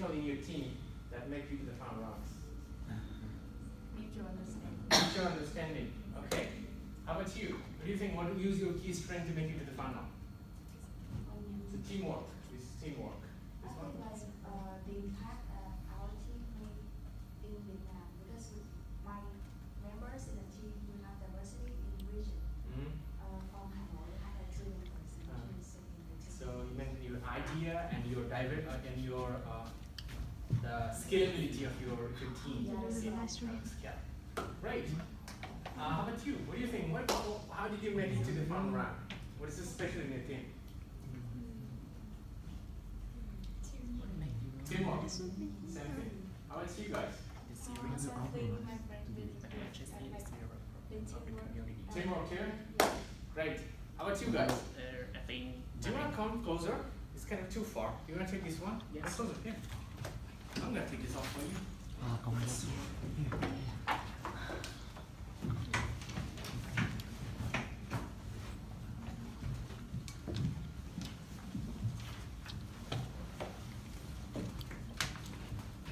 special in your team that make you to the final rounds? Mutual understanding. Mutual understanding. Okay. How about you? What do you think? What do you use your key strength to make you to the final? It's a teamwork. It's teamwork. I think like the impact our team made in Vietnam, because my members in the team we have diversity in region. From Hanoi, I had 2 members in the team. So you meant your idea and your the scalability of your team. Yes. Great. How about you? What do you think? How did you make it to the final round? What is so special in your team? Teamwork. Same thing. How about you guys? Teamwork here? Great. How about you guys? I think. Do you want to come closer? It's kind of too far. You want to take this one? Yes. Come closer. Here. I'm going to take this off for you.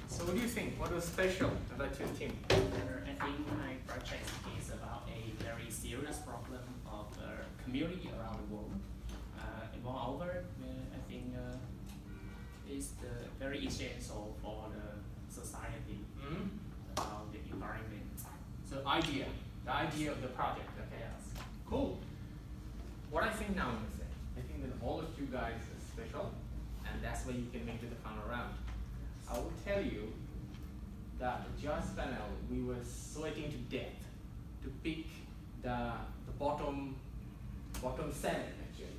So what do you think? What was special about your team? I think my project is about a very serious problem of the community around the world. Moreover, I think it's very essential for the society about the environment. So the idea of the project. Okay. Yes. Cool. What I think now is that I think that all of you guys are special, and that's why you can make it to the final round. I will tell you that the judge panel, we were sweating to death to pick the bottom 7 actually.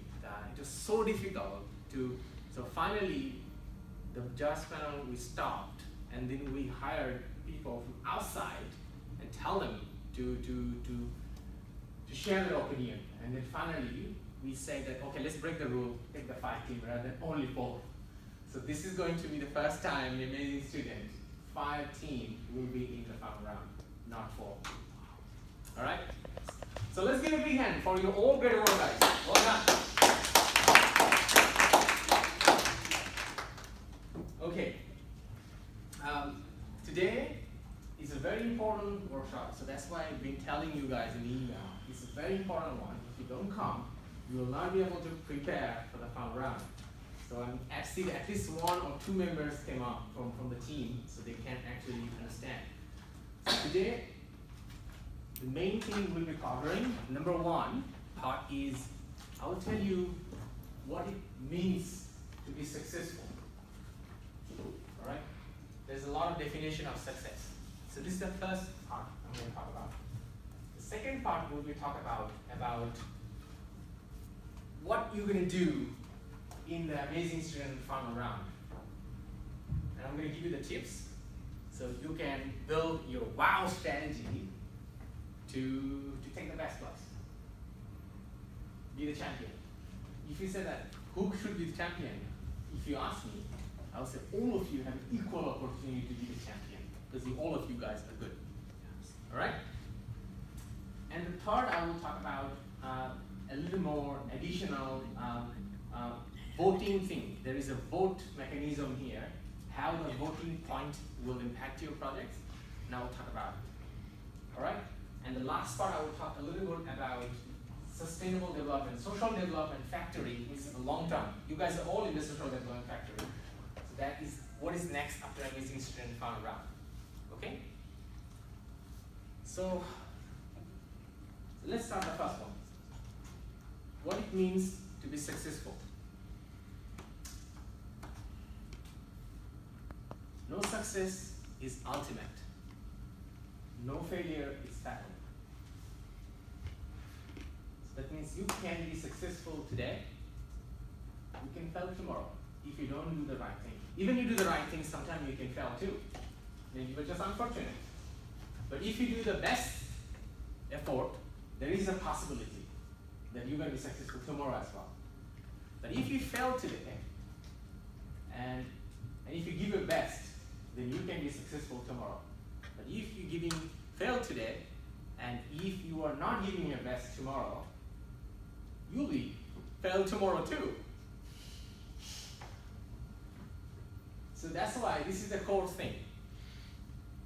It was so difficult to, so finally the judge panel we stopped, and then we hired people from outside and tell them to share their opinion, and then finally we said that okay, let's break the rule, take the 5 team rather than only 4. So this is going to be the first time in Amazing Student 5 teams will be in the final round, not 4. All right. So let's give a big hand for your all great work, guys. Well done. Okay. Today is a very important workshop, so that's why I've been telling you guys in email. It's a very important one. If you don't come, you will not be able to prepare for the final round. So actually, at least 1 or 2 members came up from the team, so they can actually understand. So today, the main thing we'll be covering, number 1 part is, I will tell you what it means to be successful. All right? There's a lot of definition of success. So this is the first part I'm going to talk about. The second part we'll be talking about what you're going to do in the Amazing Student final round. And I'm going to give you the tips so you can build your wow strategy to take the best place. Be the champion. If you say that, who should be the champion? If you ask me, I will say all of you have an equal opportunity to be the champion because all of you guys are good. All right? And the third, I will talk about a little more additional voting thing. There is a vote mechanism here, how the voting point will impact your projects, and I will talk about it. All right? And the last part, I will talk a little bit about sustainable development, social development factory is long term. You guys are all in the social development factory. So that is what is next after Amazing Student final round. Okay? So let's start the first one. What it means to be successful. No success is ultimate. No failure is fatal. So that means you can be successful today. You can fail tomorrow if you don't do the right thing. Even you do the right thing, sometimes you can fail too. Maybe you're just unfortunate. But if you do the best effort, there is a possibility that you're going to be successful tomorrow as well. But if you fail today, and if you give your best, then you can be successful tomorrow. But if you fail today, and if you are not giving your best tomorrow, you'll be fail tomorrow too. So that's why this is the core thing.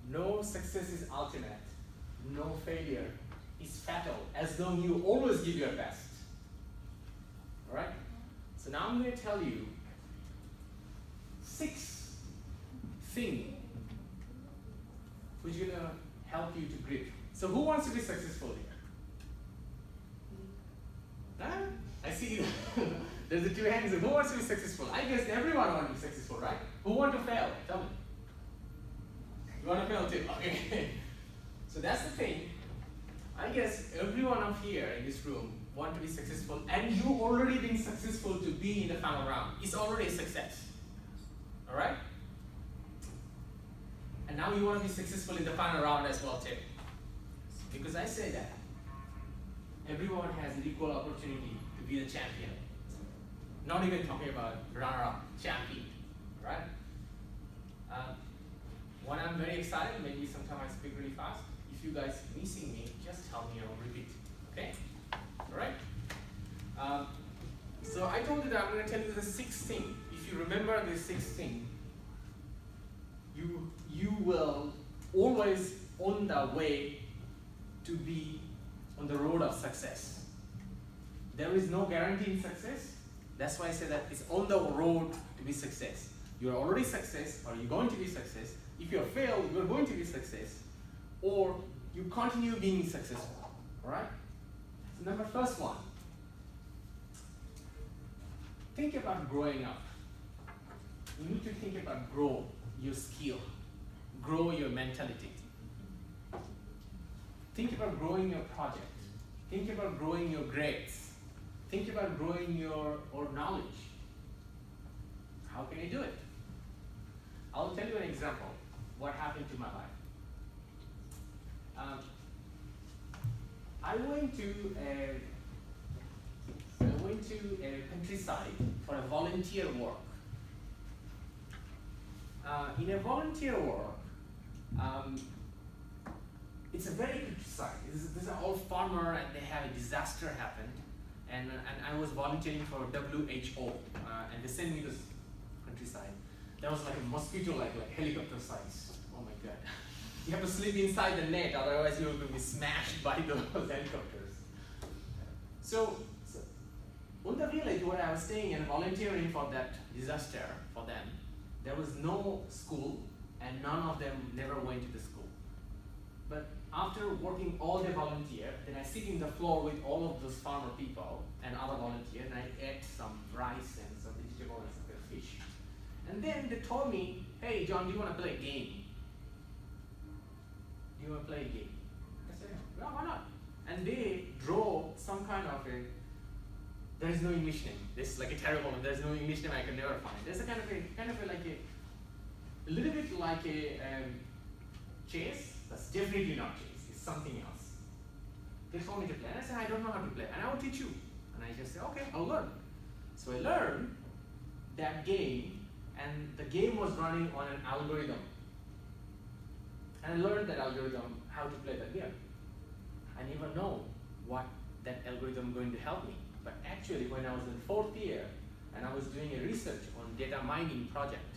No success is ultimate. No failure is fatal, as long you always give your best. Alright? So now I'm going to tell you 6 things which are going to help you to grip. So who wants to be successful here? Huh? I see there's the 2 hands. Who wants to be successful? I guess everyone wants to be successful, right? Who want to fail? Tell me. You want to fail too? Okay. So that's the thing. I guess everyone up here in this room want to be successful, and you already been successful to be in the final round. It's already a success. Alright? And now you want to be successful in the final round as well too. Because I say that everyone has an equal opportunity to be the champion. Not even talking about runner-up, champion. Right? When I'm very excited, maybe sometimes I speak really fast. If you guys missing me, just tell me, I'll repeat. Okay? Alright? So I told you that I'm going to tell you the 6th thing. If you remember the 6th thing, you will always on the way to be on the road of success. There is no guarantee in success. That's why I say that it's on the road to be success. You're already success, or you're going to be success. If you fail, you're going to be success, or you continue being successful. Alright? So number first one. Think about growing up. You need to think about grow your skill, grow your mentality. Think about growing your project. Think about growing your grades. Think about growing your knowledge. How can you do it? I'll tell you an example. What happened to my life? I went to a countryside for a volunteer work. In a volunteer work, it's a very countryside. These are all farmer, and they have a disaster happened, and I was volunteering for WHO, and they sent me to this countryside. That was like a mosquito, like helicopter size. Oh my god! You have to sleep inside the net, otherwise you're going to be smashed by those helicopters. So on the village where I was staying and volunteering for that disaster for them, there was no school, and none of them never went to the school. But after working all day volunteer, then I sit in the floor with all of those farmer people and other volunteers, and I ate some rice and some vegetable and some fish. And then they told me, hey John, do you want to play a game? Do you want to play a game? I said, well, why not? And they draw some kind of there is no English name. This is like a terrible one. There's no English name I can never find. There's a kind of a little bit like a chess. That's definitely not chess. It's something else. They told me to play, and I said, I don't know how to play, and I will teach you. And I just said, okay, I'll learn. So I learned that game, and the game was running on an algorithm. And I learned that algorithm, how to play that game. I never know what that algorithm going to help me. But actually, when I was in 4th year, and I was doing a research on data mining project,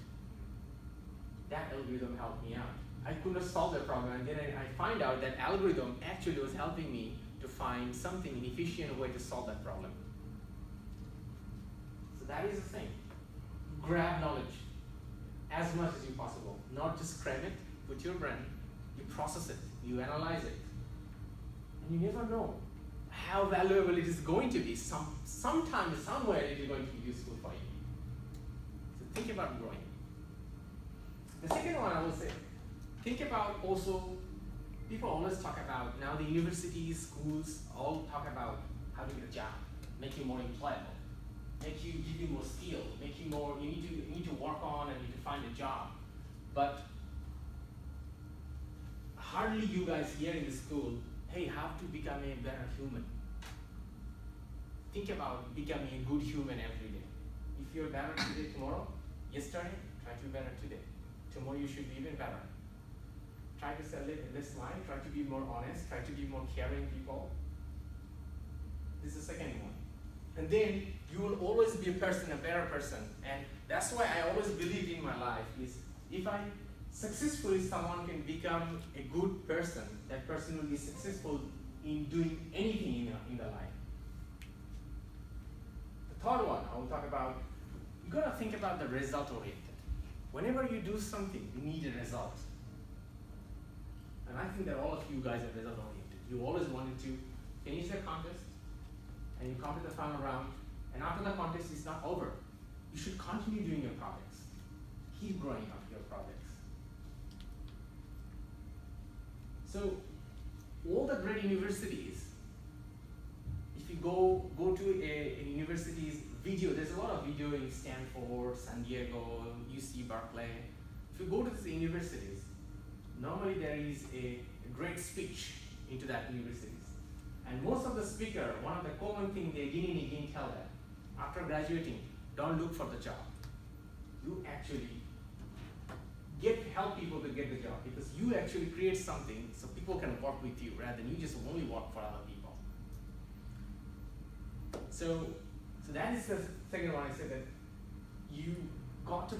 that algorithm helped me out. I could not solve the problem, and then I find out that algorithm actually was helping me to find something, an efficient way to solve that problem. So that is the thing. Grab knowledge as much as you possible. Not just cram it, put your brain, you process it, you analyze it. And you never know how valuable it is going to be. Sometime, somewhere it is going to be useful for you. So think about growing. The second one I will say, think about also, people always talk about, now the universities, schools, all talk about how to get a job, make you more employable, give you more skill, make you more, you need to work on and you need to find a job. But hardly you guys here in the school, hey, how to become a better human. Think about becoming a good human every day. If you're better today, tomorrow, yesterday, try to be better today. Tomorrow you should be even better. Try to sell it less line, try to be more honest, try to be more caring people. This is the second one. And then you will always be a person, a better person. And that's why I always believe in my life is if I successfully someone can become a good person, that person will be successful in doing anything in the life. The third one I will talk about, you gotta think about the result oriented. Whenever you do something, you need a result. And I think that all of you guys are result oriented. You always wanted to finish the contest, and you come to the final round, and after the contest is not over. You should continue doing your projects. Keep growing up your projects. So, all the great universities, if you go to a university's video, there's a lot of video in Stanford, San Diego, UC Berkeley. If you go to these universities, normally there is a great speech into that universities. And most of the speaker, one of the common things they again and again tell them, after graduating, don't look for the job. You actually help people to get the job because you actually create something so people can work with you rather than you just only work for other people. So that is the second one I said that you got to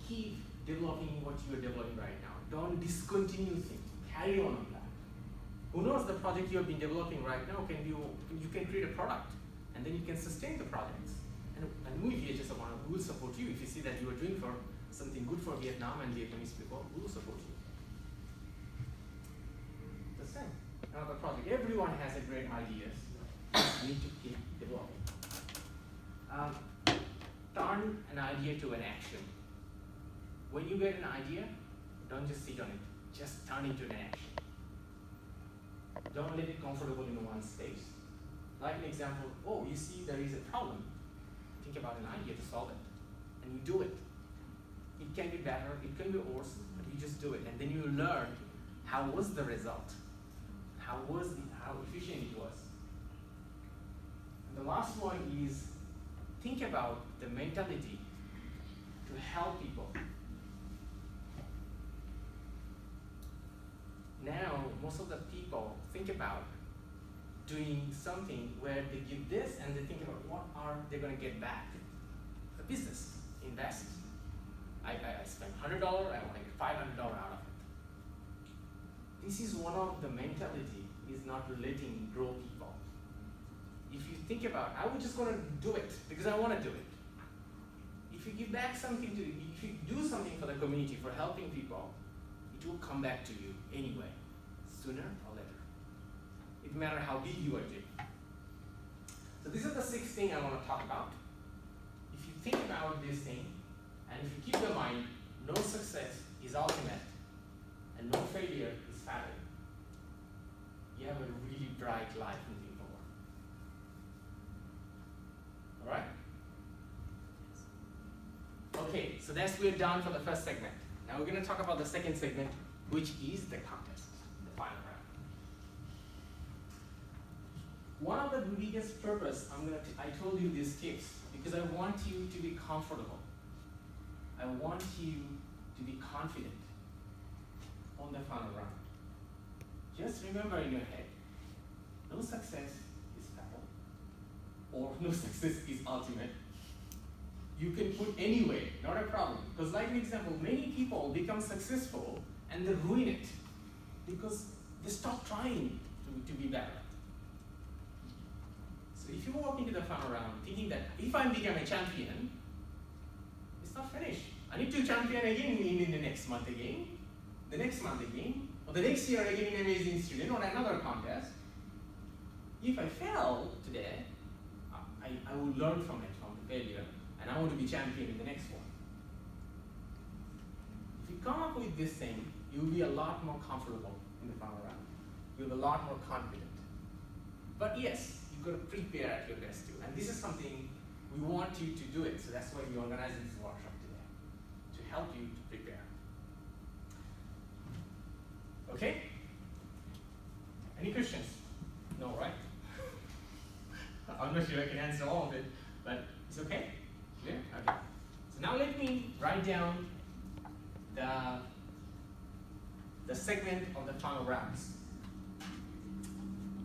keep developing what you are developing right now. Don't discontinue things. Carry on that. Who knows, the project you have been developing right now you can create a product and then you can sustain the projects. And we VHSR will support you if you see that you are doing for something good for Vietnam and Vietnamese people. We will support you. The same. Another project. Everyone has a great ideas. You need to keep developing. Turn an idea to an action. When you get an idea, don't just sit on it. Just turn it to an action. Don't let it comfortable in one space. Like an example, oh, you see there is a problem. Think about an idea to solve it. And you do it. It can be better, it can be worse, but you just do it. And then you learn how was the result. How efficient it was. And the last one is think about the mentality to help people. Now, most of the people think about doing something where they give this and they think about what are they going to get back. The business, invest. I spent $100, I want to get $500 out of it. This is one of the mentality is not letting grow people. If you think about, I was just going to do it because I want to do it. If you give back something if you do something for the community, for helping people, it will come back to you anyway, sooner or later. It matters how big you are doing. So these are the 6 things I want to talk about. If you think about this thing, and if you keep in mind, no success is ultimate, and no failure is fatal, you have a really bright life moving forward. All right? Okay, so we're done for the first segment. Now we're going to talk about the second segment, which is the contest, the final round. One of the biggest purpose, I told you these tips because I want you to be comfortable. I want you to be confident on the final round. Just remember in your head, no success is fatal, or no success is ultimate. You can put anyway, not a problem. Because like an example, many people become successful and they ruin it because they stop trying to be better. So if you walk into the final round thinking that if I become a champion, it's not finished. I need to champion again in the next month again, the next month again, or the next year again in Amazing Student or another contest. If I fail today, I will learn from it, from the failure, and I want to be champion in the next one. If you come up with this thing, you'll be a lot more comfortable in the final round. You'll be a lot more confident. But yes, you've got to prepare at your best too. And this is something we want you to do it. So that's why we organized this workshop today, to help you to prepare. Okay? Any questions? No, right? I'm not sure I can answer all of it, but it's okay? Clear? Okay. So now let me write down the segment of the final rounds.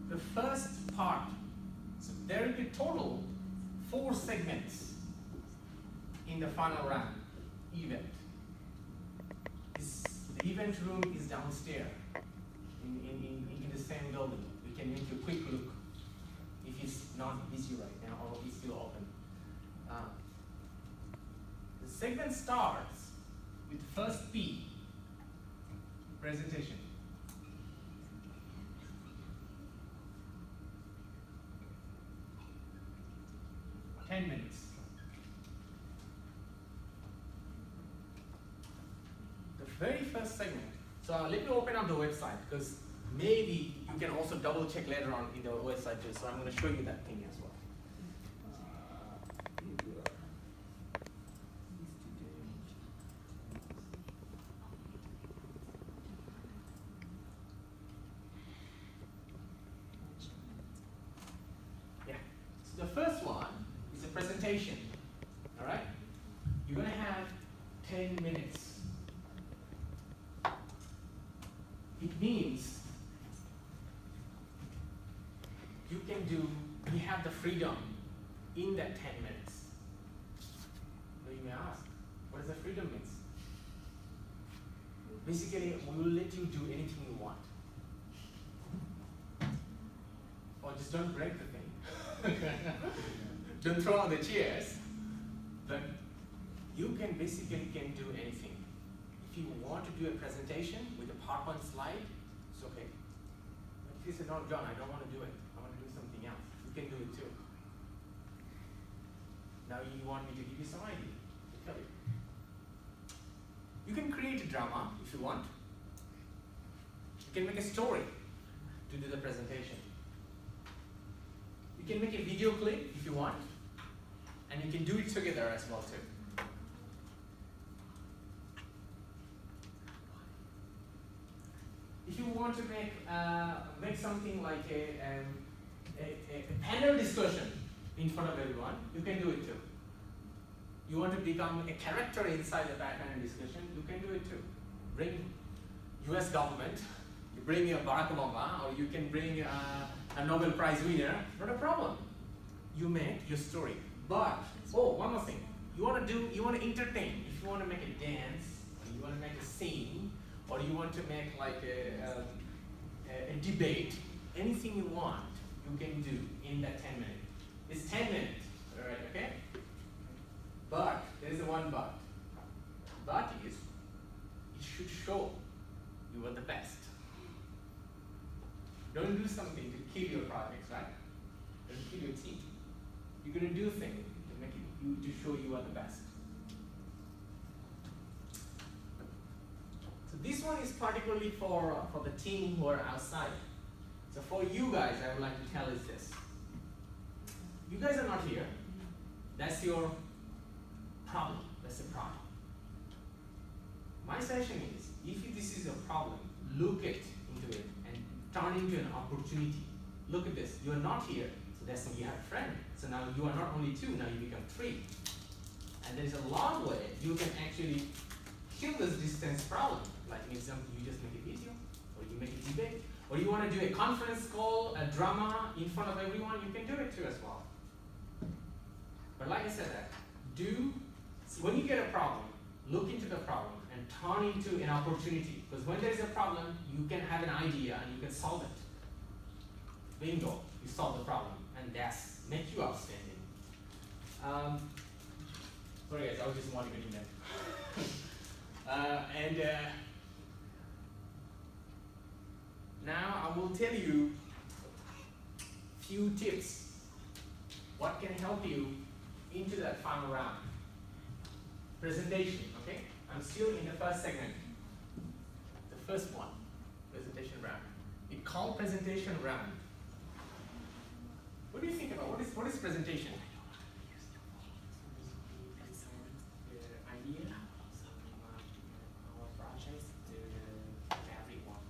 The first part So there will be total 4 segments in the final round event. The event room is downstairs in the same building. We can make you a quick look if it's not busy right now or it's still open. The segment starts with first P, presentation. Ten minutes. The very first segment. So let me open up the website because maybe you can also double check later on in the website too. So I'm going to show you that thing as well. Yeah. So the first one is a presentation. All right. You're going to have 10 minutes. It means we have the freedom in that 10 minutes. So you may ask, what does the freedom mean? Basically, we will let you do anything you want. Or just don't break the thing. Don't throw on the chairs. But you can basically do anything. If you want to do a presentation with a PowerPoint slide, it's okay. But if you say, no, John, I don't want to do it. I want to do something else. You can do it too. Now you want me to give you some idea. I'll tell you. You can create a drama if you want. You can make a story to do the presentation. You can make a video clip if you want. And you can do it together as well too. If you want to make something like a panel discussion in front of everyone, you can do it too. You want to become a character inside the panel discussion, you can do it too. Bring US government, you bring Barack Obama, or you can bring a Nobel Prize winner, not a problem. You make your story. But, one more thing. You want to entertain. If you want to make a dance, or you want to make a scene, or you want to make like a debate, anything you want, you can do in that 10 minutes. It's 10 minutes, all right, okay? But, there is one but. But is, it should show you are the best. Don't do something to kill your projects, right? Don't kill your team. You're going to do things to make it, to show you are the best. So this one is particularly for the team who are outside. So for you guys, I would like to tell is this. You guys are not here. That's your problem. That's the problem. My suggestion is, if this is a problem, look into it and turn into an opportunity. Look at this. You are not here. So that's when you have a friend. So now you are not only 2, now you become 3. And there's a long way you can actually kill this distance problem. Like an example, you just make a video, or you make a debate, or you want to do a conference call, a drama in front of everyone, you can do it too as well. But like I said, when you get a problem, look into the problem and turn into an opportunity. Because when there is a problem, you can have an idea and you can solve it. Bingo, you solve the problem, and that's make you outstanding. Sorry guys, I was just motivating that. Now I will tell you few tips. What can help you into that final round? Presentation, okay? I'm still in the first segment. The first one, presentation round. It's called presentation round. What do you think about what is presentation? Idea our project to everyone.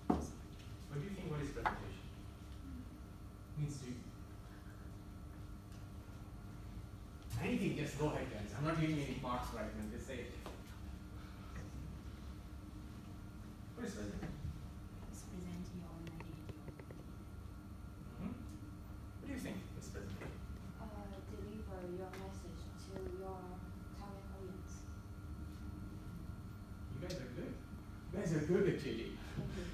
What do you think? What is presentation? Means to anything. Just go ahead, guys. I'm not giving you any marks right now. Just say it. What is presentation? It's presenting your own idea. good actually.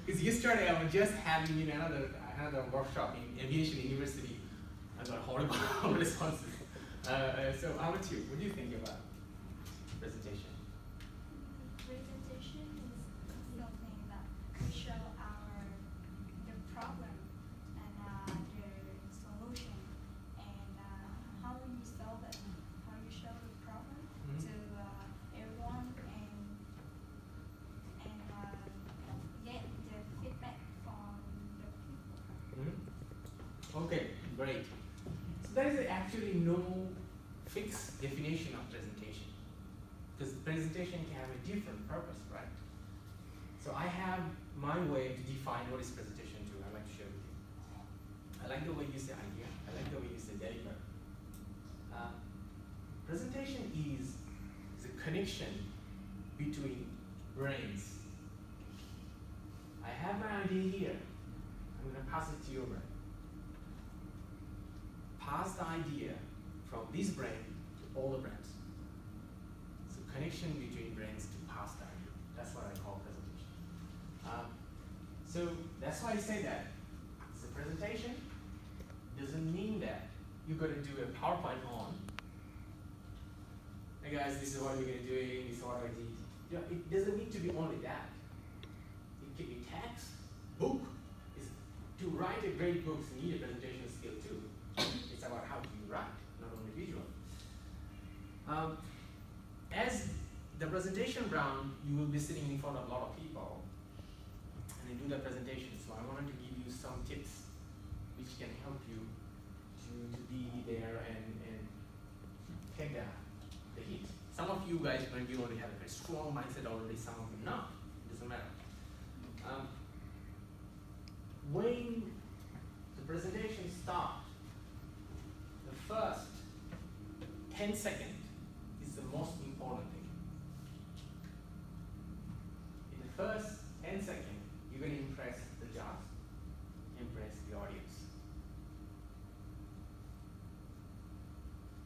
Because yesterday I was just having another workshop in aviation university. I got horrible responses. So how about you? What do you think about presentation? Presentation is something that we show the problem and the solution and how you solve it, how you show the problem to everyone and get the feedback from the people. Okay, great. So there is actually no fixed definition of presentation. Because presentation can have a different purpose, right? So I have my way to define what is presentation too. I'd like to share with you. I like the way you say idea. I like the way you say deliver. Presentation is a connection between brains. I have my idea here. I'm going to pass it to your brain. Pass the idea from this brain to all the brains. So connection between brains to pass the idea. That's what I call presentation. So that's why I say that it's a presentation. Doesn't mean that you're going to do a PowerPoint on. Hey guys, this is what we're going to do. This is what I did. You know, it doesn't need to be only that. It can be text, book. To write a great book, you need a presentation skill too. It's about how you write, not only visual. As the presentation round, you will be sitting in front of a lot of people and they do the presentation. So I wanted to give you some tips which can help you to be there and take the heat. Some of you guys maybe already have a very strong mindset already, some of you not. It doesn't matter. When the presentation starts, the first 10 seconds is the most important thing. In the first 10 seconds, you're going to impress the judge, impress the audience.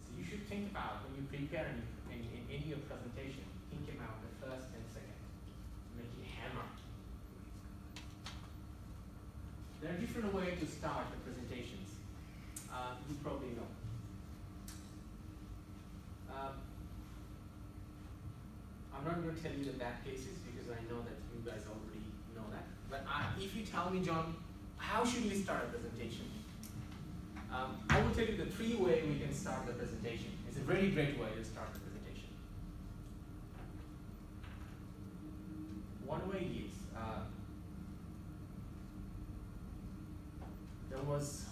So you should think about when you prepare in any of your presentation, think about the first 10 seconds. Make it hammer. There are different ways to start the presentations. You probably know. I'm not going to tell you the bad cases because I know that you guys already know that. But if you tell me, John, how should we start a presentation? I will tell you the 3 ways we can start the presentation. It's a very great way to start the presentation. One way is, there was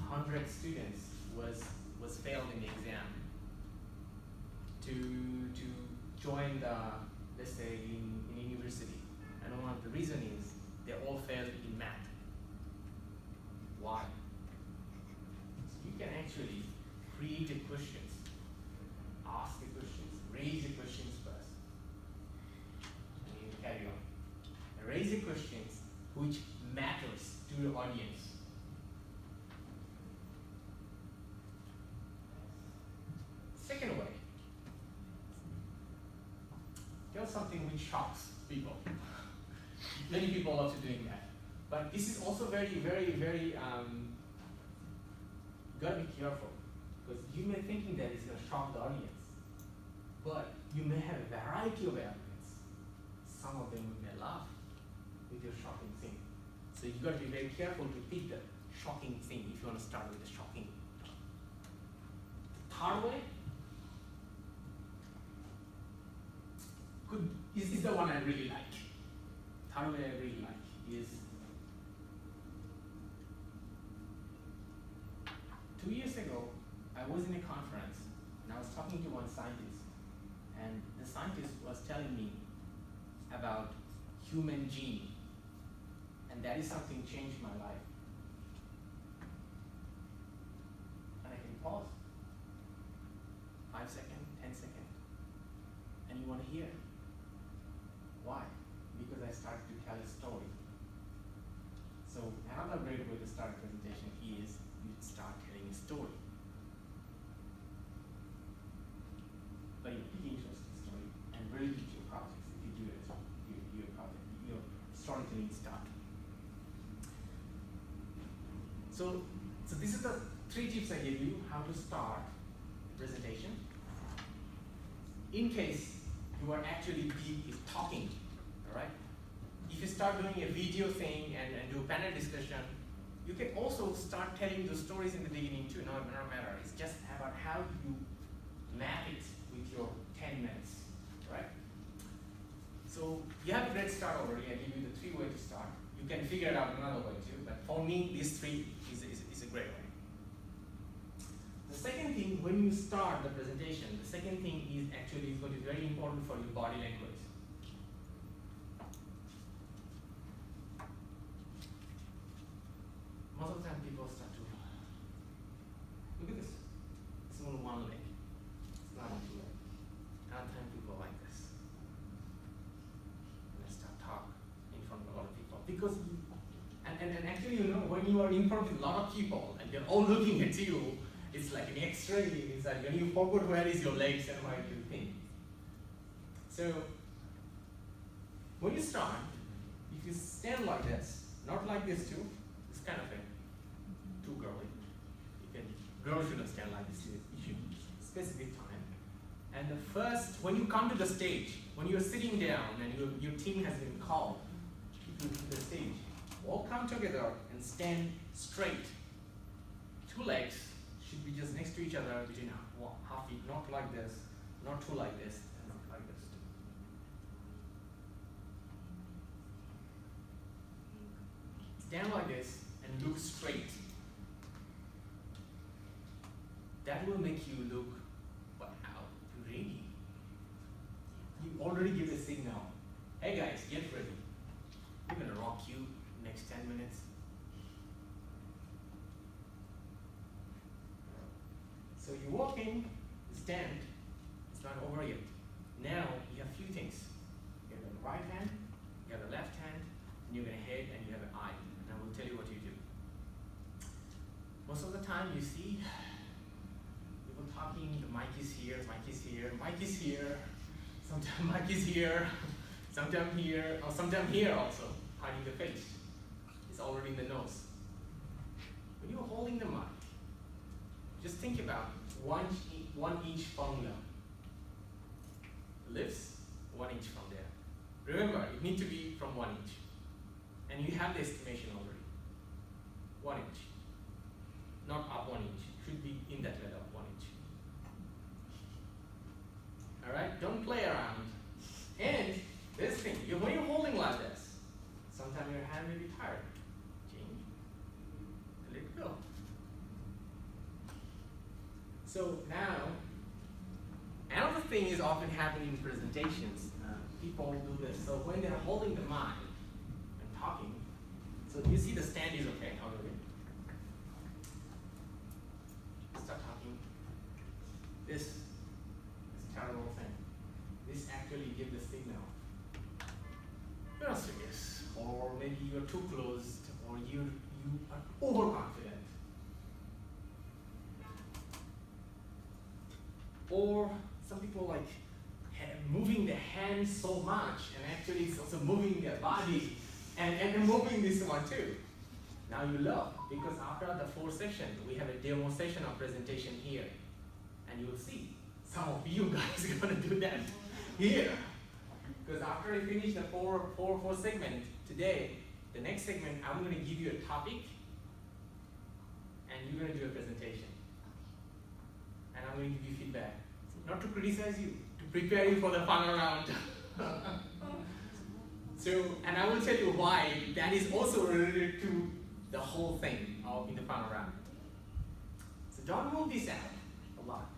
100 students was failed in the exam to join the, let's say, in university. And one of the reason is they all failed in math. Why? So you can actually create the questions, ask the questions, raise the questions first. And you carry on. And raise the questions which matters to your audience. Second way, tell something which shocks people. Many people love to doing that. But this is also very, very, very, gotta be careful. Because you may thinking that it's gonna shock the audience. But you may have a variety of arguments. Some of them may laugh with your shocking thing. So you gotta be very careful to pick the shocking thing if you wanna start with the shocking. The third way, is the one I really like. Third way I really like is 2 years ago, I was in a conference and I was talking to one scientist, and the scientist was telling me about human gene, and that is something changed my life. And I can pause 5 seconds, 10 seconds, and you want to hear. Why? Because I started to tell a story. So another great way to start a presentation is you start telling a story. But you pick interesting story and relate it to your projects. If you do it, your you start. So these are the 3 tips I gave you how to start a presentation. In case you are actually talking, all right? If you start doing a video thing and do panel discussion, you can also start telling those stories in the beginning too. No matter. It's just about how you map it with your 10 minutes, right? So you have a great start already. I give you the 3 ways to start. You can figure it out another way too, but for me, these 3 is a great way. The second thing, when you start the presentation, the second thing is actually going to be very important for your body language. Most of the time people start to, look at this, it's only one leg, it's not a 2 leg. Another time people like this. And they start talk in front of a lot of people. Because, and actually, you know, when you are in front of a lot of people and they're all looking at you, it's like an X-ray, it's like when you forgot where is your legs and where you think. So, when you start, if you stand like this, not like this too, this kind of thing, too girly. Girls shouldn't stand like this, you should specific time. And the first, when you come to the stage, when you're sitting down and your team has been called to the stage, all come together and stand straight. 2 legs should be just next to each other between half feet, not like this, not 2 like this, and not like this. Stand like this and look straight. That will make you look, wow, ready. You already give a signal. Hey guys, get ready. We're gonna rock you next 10 minutes. So you walk in, stand, it's not over yet. Now you have few things. You have the right hand, you have the left hand, and you have a head and you have an eye. And I will tell you what you do. Most of the time you see people talking, the mic is here, mic is here, mic is here, sometimes mic is here, sometimes here, or sometimes here also, hiding the face. It's already in the nose. When you're holding the mic, just think about 1 inch formula. Lifts 1 inch from there. Remember, it needs to be from 1 inch. And you have the estimation already. 1 inch. Not up 1 inch. Should be in that level, 1 inch. Alright? Don't play around. And this thing, when you're holding like this, sometimes your hand may be tired. Change. Let it go. So now, another thing is often happening in presentations. People do this. So when they're holding the mic and talking, so you see the stand is okay already. Start talking. This is a terrible thing. This actually gives the signal. You're not serious, or maybe you're too closed, or you are overconfident. Or some people like moving their hands so much, and actually it's also moving their body, and moving this one too. Now you love, because after the 4 sessions, we have a demo session of presentation here. And you'll see, some of you guys are gonna do that here. Because after I finish the four segment today, the next segment, I'm gonna give you a topic, and you're gonna do a presentation. And I'm going to give you feedback. Not to criticize you, to prepare you for the final round. So, and I will tell you why that is also related to the whole thing in the final round. So don't move this out a lot.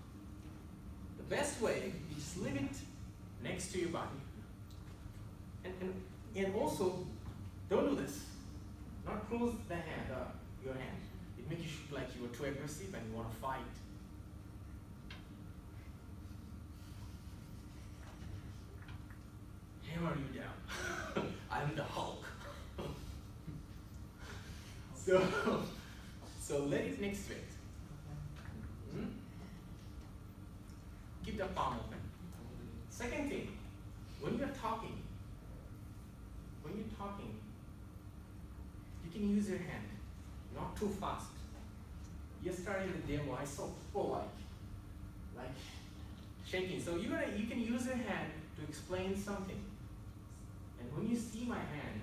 The best way is just leave it next to your body. And also, don't do this. Not close the hand, your hand. It makes you look like you were too aggressive and you want to fight. Hammer you down. I'm the Hulk. So let it next to it. Keep the palm open. Second thing, when you're talking, can use your hand, not too fast. Yesterday in the demo, I saw people like shaking. So you can use your hand to explain something. And when you see my hand,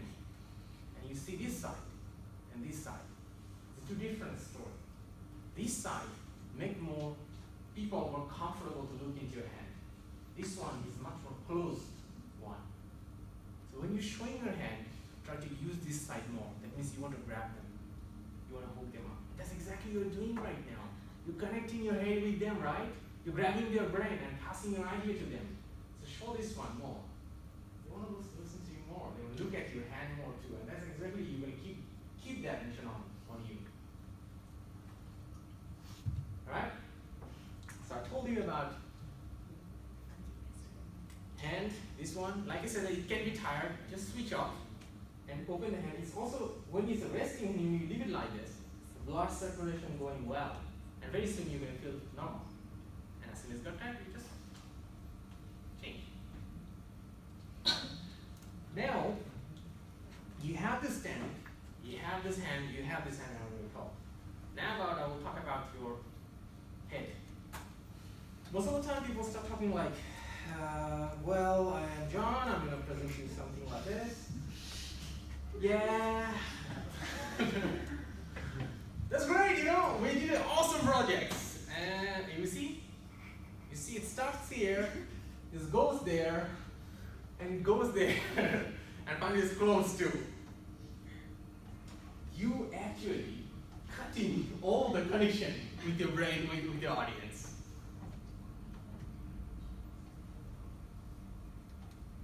and you see this side and this side, it's two different stories. This side make people more comfortable to look into your hand. This one is much more closed one. So when you're showing your hand, try to use this side more. That means you want to grab them. You want to hook them up. That's exactly what you're doing right now. You're connecting your head with them, right? You're grabbing their brain and passing your idea to them. So show this one more. They want to listen to you more. They will look at your hand more too. And that's exactly, you're going to keep that attention on you. Alright? So I told you about hand, this one. Like I said, it can be tired. Just switch off and open the hand. It's also, when it's resting, when you leave it like this, blood circulation going well. And very soon you're going to feel normal. And as soon as it's got time, you just change. Now, you have this stand, you have this hand, you have this hand, and I'm going to talk. Now I will talk about your head. Most of the time people start talking like, well, I am John, I'm going to present you something like this. Yeah. That's great, we did an awesome project. And you see it starts here, it goes there, and goes there, and finally it's closed too. You actually cutting all the connection with your brain, with your audience.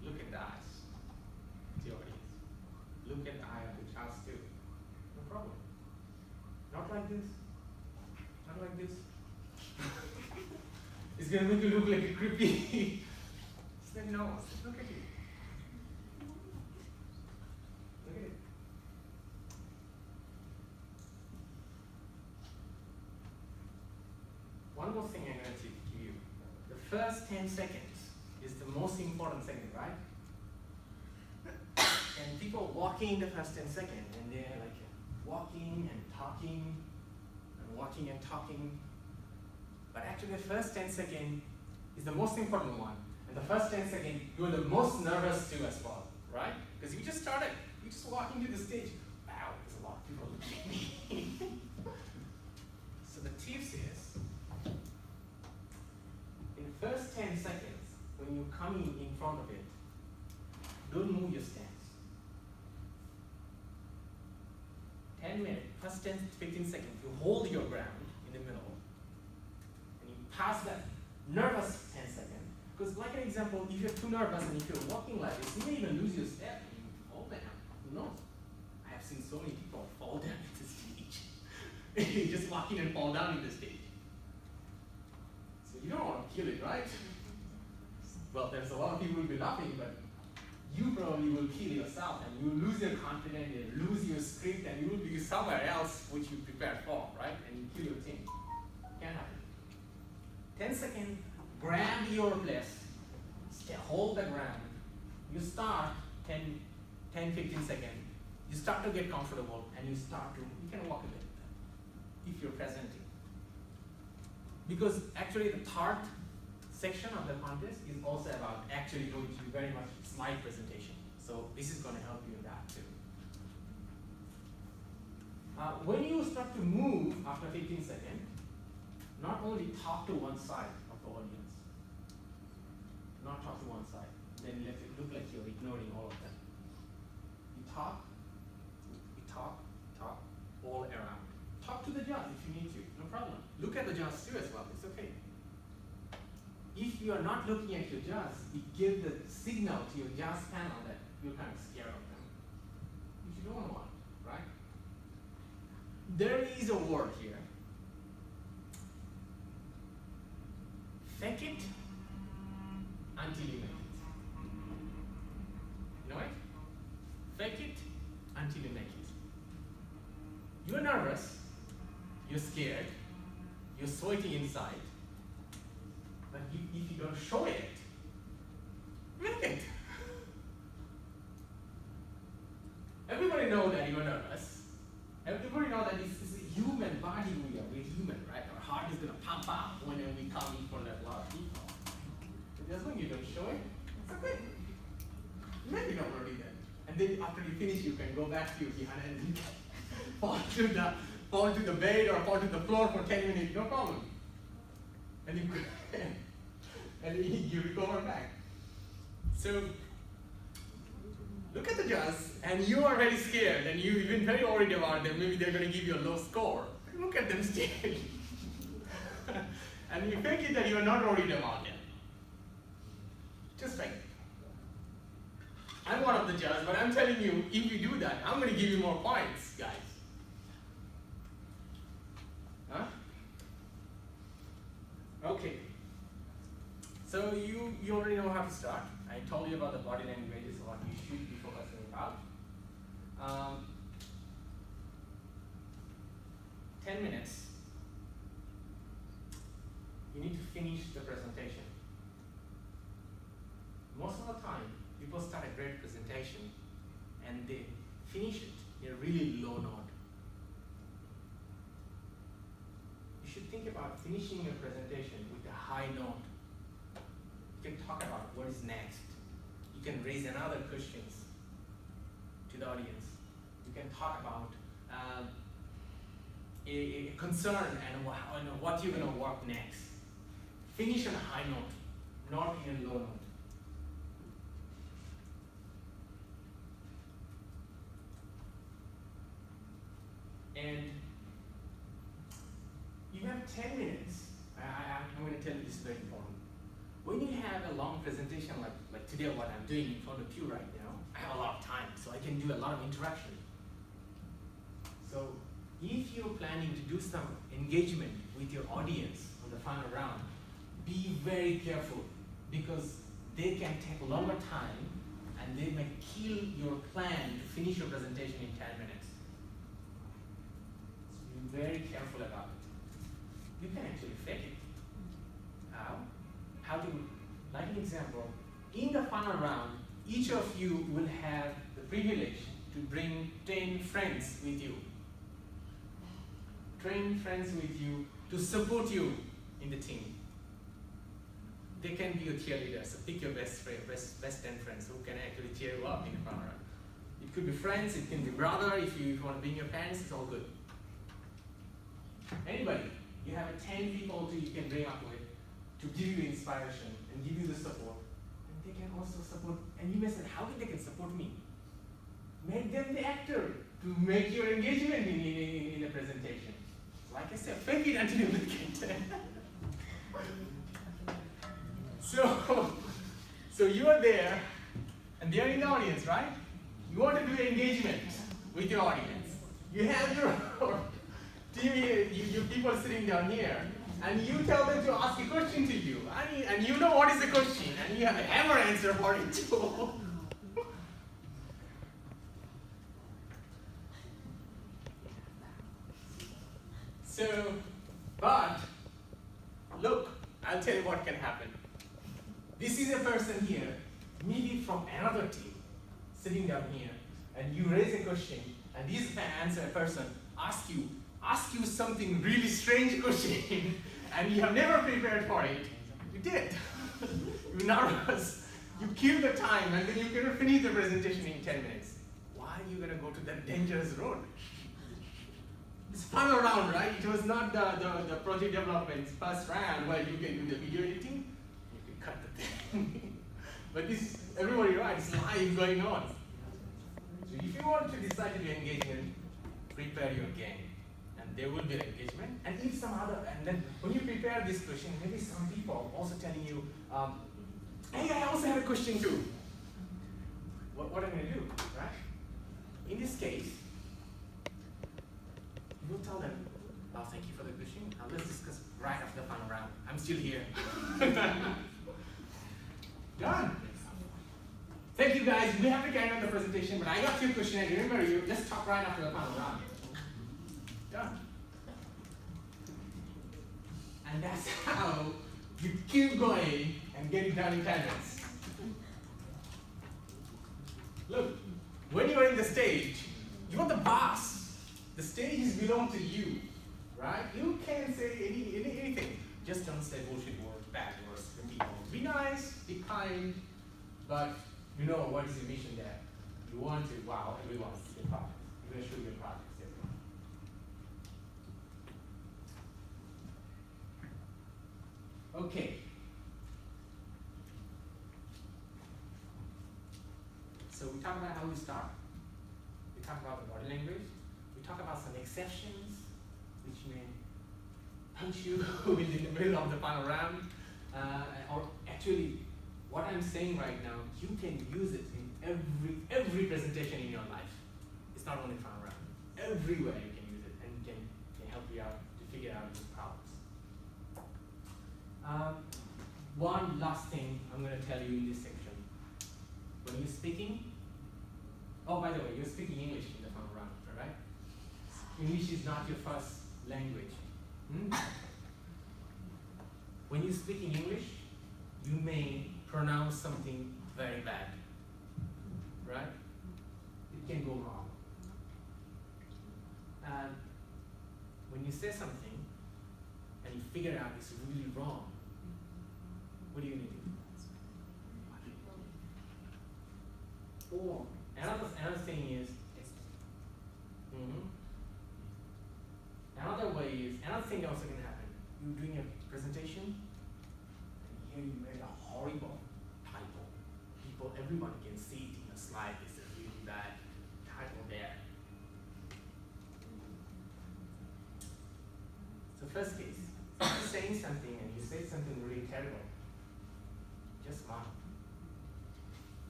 Look at the eyes, to your audience. Look at the eye of the child too. No problem. Not like this. Not like this. It's gonna make you look like a creepy. It's like, no, look at it. Look at it. One more thing I'm gonna give you. The first 10 seconds is the most important second, right? And people walking the first 10 seconds, and they're like walking and talking, and walking and talking. But actually the first 10 seconds is the most important one. And the first 10 seconds, you're the most nervous too as well, right? Because you just started, you just walking to the stage. Wow, there's a lot of people looking at me. So the tips is, in the first 10 seconds, when you're coming in front of it, don't move your stance. 10 minutes, first 10 to 15 seconds, you hold your ground in the middle, and you pass that nervous 10 seconds. Because like an example, if you're too nervous and if you're walking like this, you may even lose your step and you fall down. Who knows? I have seen so many people fall down at the stage. Just walking and fall down in the stage. So you don't want to kill it, right? Well, there's a lot of people who will be laughing, but you probably will kill yourself and you will lose your confidence, you will lose your script, and you will be somewhere else which you prepared for, right? And you kill your team. Can't happen. 10 seconds, grab your place, hold the ground. You start 10, 15 seconds. You start to get comfortable and you can walk a bit if you're presenting. Because actually the third section of the contest is also about actually going to be very much slide presentation. So this is going to help you in that too. When you start to move after 15 seconds, not only talk to one side of the audience, not talk to one side, then let it look like you're ignoring all of them. You talk all around. Talk to the judge if you need to, no problem. Look at the judge too as well, it's okay. If you are not looking at your judge, it gives the signal to your judge panel that you're kind of scared of them, which you don't want, right? There is a word here. Fake it until you make it. You know it? Fake it until you make it. You're nervous, you're scared, you're sweating inside, but if you don't show it, make it. Everybody knows that you're nervous, then after you finish, you can go back to your behind and you can fall to the bed or fall to the floor for 10 minutes, no problem. And you recover back. So look at the judge, and you are very scared, and you've been very worried about them. Maybe they're going to give you a low score. Look at them still. And you fake it that you are not worried about them. Just like, I'm one of the judges, but I'm telling you, if you do that, I'm going to give you more points, guys. Huh? Okay. So you already know how to start. I told you about the body languages, what you should be focusing about. 10 minutes. You need to finish the presentation. Most of the time, people start a great presentation and they finish it in a really low note. You should think about finishing your presentation with a high note. You can talk about what is next. You can raise another questions to the audience. You can talk about a concern and what you're going to work next. Finish on a high note, not in a low note. And you have 10 minutes. I'm going to tell you this is very important. When you have a long presentation like today, what I'm doing in front of you right now, I have a lot of time, so I can do a lot of interaction. So if you're planning to do some engagement with your audience on the final round, be very careful, because they can take a longer time and they may kill your plan to finish your presentation in 10 minutes. So be very careful about it. You can actually fake it. How to, like an example, in the final round, each of you will have the privilege to bring 10 friends with you. 10 friends with you to support you in the team. They can be your cheerleaders, so pick your best 10 friends who can actually cheer you up in the final round. It could be friends, it can be brother, if you want to bring your parents, it's all good. Anybody, you have 10 people who you can bring up with to give you inspiration and give you the support. And they can also support, and you may say, how they can support me? Make them the actor to make your engagement in a presentation. Like I said, fake it until you make it. So you are there, and they are in the audience, right? You want to do engagement with your audience. You have your TV, you people sitting down here, and you tell them to ask a question to you, and you know what is the question, and you have a hammer answer for it too. So, but look, I'll tell you what can happen. This is a person here, maybe from another team, sitting down here, and you raise a question, and this person asks you something really strange question, and you have never prepared for it. You did. You're nervous. You kill the time, and then you cannot finish the presentation in 10 minutes. Why are you going to go to that dangerous road? It's fun around, right? It was not the project development's first round where you can do the video editing. You can cut the thing. But this, everybody, right? It's live going on. So if you want to decide to do engagement, prepare your game. And there will be an engagement. And if some other, and then when you prepare this question, maybe some people also telling you, hey, I also have a question too. What am I going to do, right? In this case, you will tell them, oh, thank you for the question. Now let's discuss right after the final round. I'm still here. Done. Thank you guys. We have to carry on the presentation, but I got your question. And remember, you let's talk right after the final round. Done. And that's how you keep going and get it done in 10 minutes. Look, when you're in the stage, you're the boss. The stage belongs to you, right? You can't say anything. Just don't say bullshit words, bad words to people. Be nice, be kind, but you know what is your mission there. You want to wow everyone with your projects. You're going to show your projects to everyone. Okay. So we talk about how we start. We talk about the body language. We talk about some exceptions, which may punch you in the middle of the final round. Or actually, what I'm saying right now, you can use it in every presentation in your life. It's not only final round. Everywhere you can use it and can help you out to figure out your problems. One last thing I'm going to tell you in this section. When you're speaking, oh, by the way, you're speaking English in the final round, all right? English is not your first language. When you speak in English, you may pronounce something very bad, right? It can go wrong. And when you say something and you figure out it's really wrong, what are you going to do? Or another thing is, another thing also can happen. You're doing a presentation, and here you made a horrible typo. Everyone can see it in the slide. It's a really bad typo there. So first case, if you're saying something and you say something really terrible, just smile.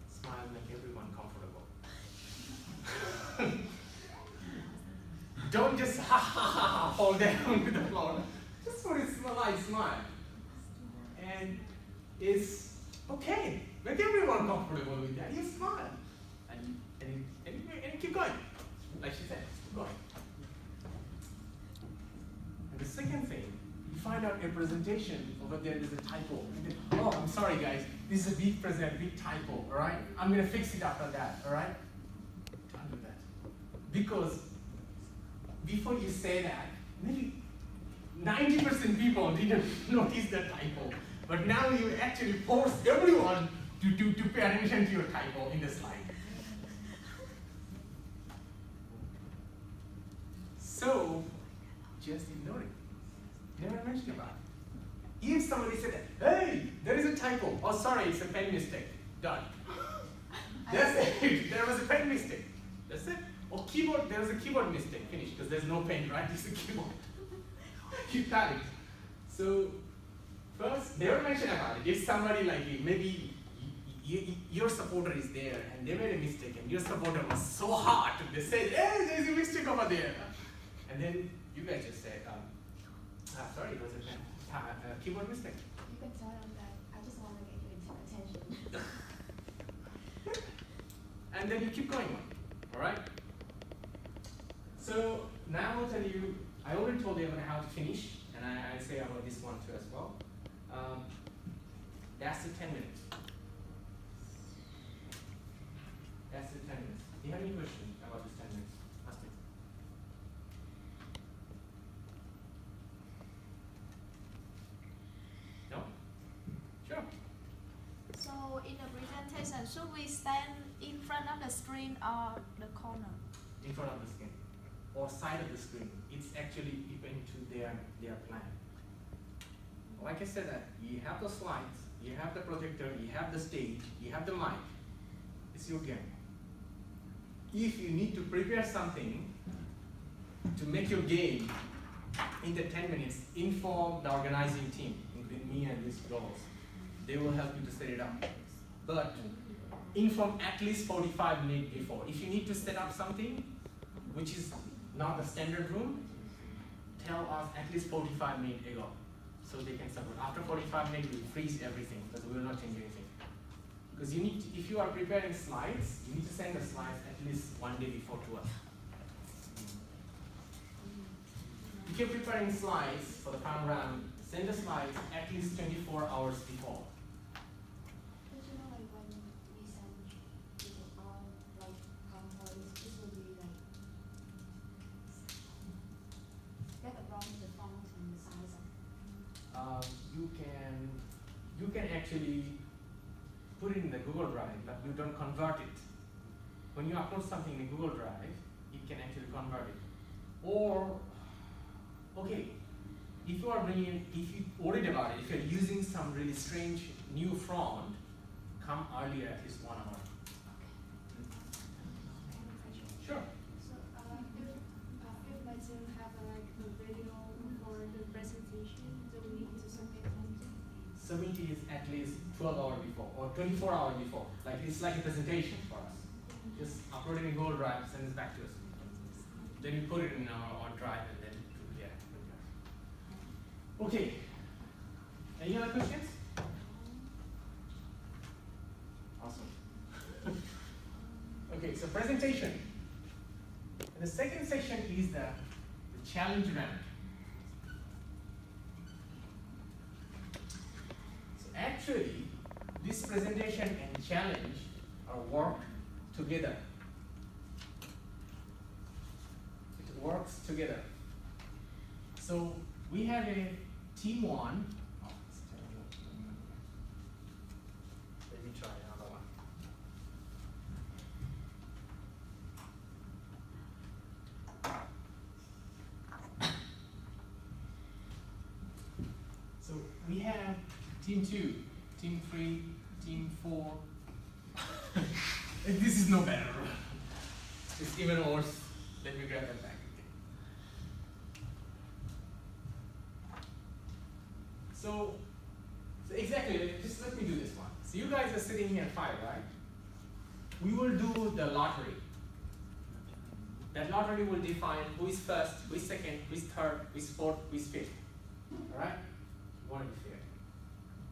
Smile, make everyone comfortable. Don't just fall down to the floor. Just put a smile. And it's okay. Make everyone comfortable with that. You smile. And keep going. Like she said, keep going. And the second thing, you find out a presentation over there is a typo. Oh, I'm sorry guys, this is a big typo, alright? I'm gonna fix it after that, alright? Don't do that. Because before you say that, maybe 90% people didn't notice the typo. But now you actually force everyone to pay attention to your typo in the slide. So, just ignore it. Never mention about it. If somebody said, hey, there is a typo. Oh, sorry, it's a pen mistake. Done. That's it. There was a pen mistake. That's it. Or keyboard, there was a keyboard mistake. Finish, because there's no pen, right? It's a keyboard. You got it. So, first, never mention about it. If somebody like you, maybe your supporter is there and they made a mistake and your supporter was so hot, they said, hey, there's a mistake over there. And then you guys just said, sorry, it was a keyboard mistake. You can tell them that I just want to get your attention. And then you keep going on, all right? So now I'll tell you, I already told you about how to finish, and I say about this one too as well. That's the 10 minutes. That's the 10 minutes. Do you have any questions about this 10 minutes? Ask me. No? Sure. So in the presentation, should we stand in front of the screen or the corner? In front of the screen or side of the screen. It's actually depending to their plan. Like I said, that you have the slides, you have the projector, you have the stage, you have the mic. It's your game. If you need to prepare something to make your game in the 10 minutes, inform the organizing team, including me and these girls. They will help you to set it up. But inform at least 45 minutes before. If you need to set up something, which is not the standard room, tell us at least 45 minutes ago, so they can support. After 45 minutes, we'll freeze everything, because we will not change anything. Because you need to, if you are preparing slides, you need to send the slides at least one day before to us. If you're preparing slides for the final round, send the slides at least 24 hours before. But you know, like when we send people out, like conference, this will be like get around the font and the size of. You can actually put it in the Google Drive, but you don't convert it. when you upload something in Google Drive, it can actually convert it. Or, okay, if you are worried about it, if you're using some really strange new font, come earlier at least 1 hour. Sure. So if my Zoom have like the video or the presentation, do we need to submit something? Submit is at least 12 hours before or 24 hours before. Like it's like a presentation for us. Just upload it in Google Drive, send it back to us. Then you put it in our Drive and then yeah. Okay. Any other questions? Awesome. Okay, so presentation. And the second section is the challenge round. So actually, this presentation and challenge are work together. It works together. So we have a team 1. Let me try another one. So we have team 2, team 3, team 4. This is no better. It's even worse. Let me grab that back. So exactly, just let me do this one. So you guys are sitting here at 5, right? We will do the lottery. That lottery will define who is first, who is second, who is third, who is fourth, who is fifth. Alright? You want to be fair.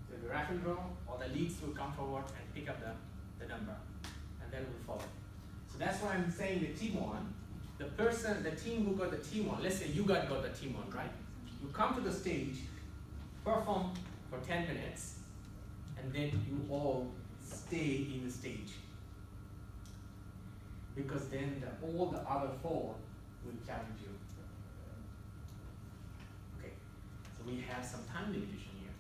So the raffle draw, all the leads will come forward and pick up the number. And then we'll follow. So that's why I'm saying the team 1. The team who got the team 1, let's say you guys got the team 1, right? You come to the stage, perform for 10 minutes, and then you all stay in the stage. Because then all the other 4 will challenge you. Okay, so we have some time limitation here.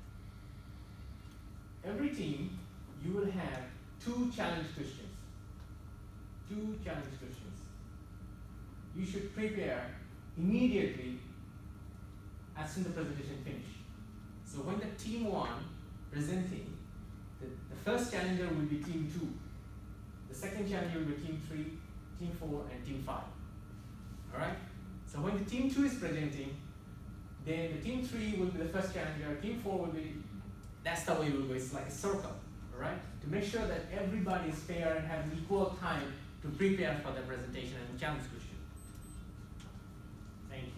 Every team, you will have 2 challenge questions. 2 challenge questions. You should prepare immediately as soon as the presentation finishes. So when the team 1 presenting, the first challenger will be team 2. The second challenger will be team 3, team 4, and team 5. Alright? So when the team 2 is presenting, then the team 3 will be the first challenger, team 4 will be, that's the way it will go, it's like a circle. Alright? To make sure that everybody is fair and have equal time to prepare for the presentation and the challenge question. Thank you.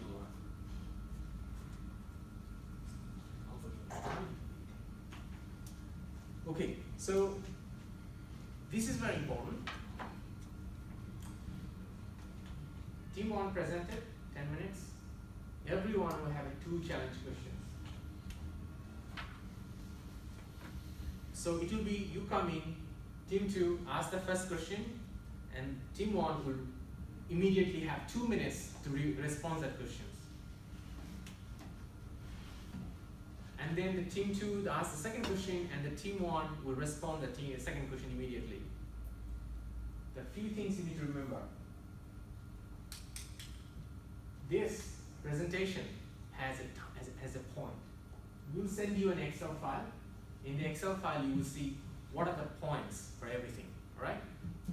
Okay, so this is very important. Team 1 presented, 10 minutes. Everyone will have 2 challenge questions. So it will be you come in, team 2 ask the first question, and team 1 will immediately have 2 minutes to respond to that questions. And then the team 2 asks the second question, and the team 1 will respond to the second question immediately. The few things you need to remember. This presentation has a point. We'll send you an Excel file. In the Excel file, you will see what are the points for everything, right?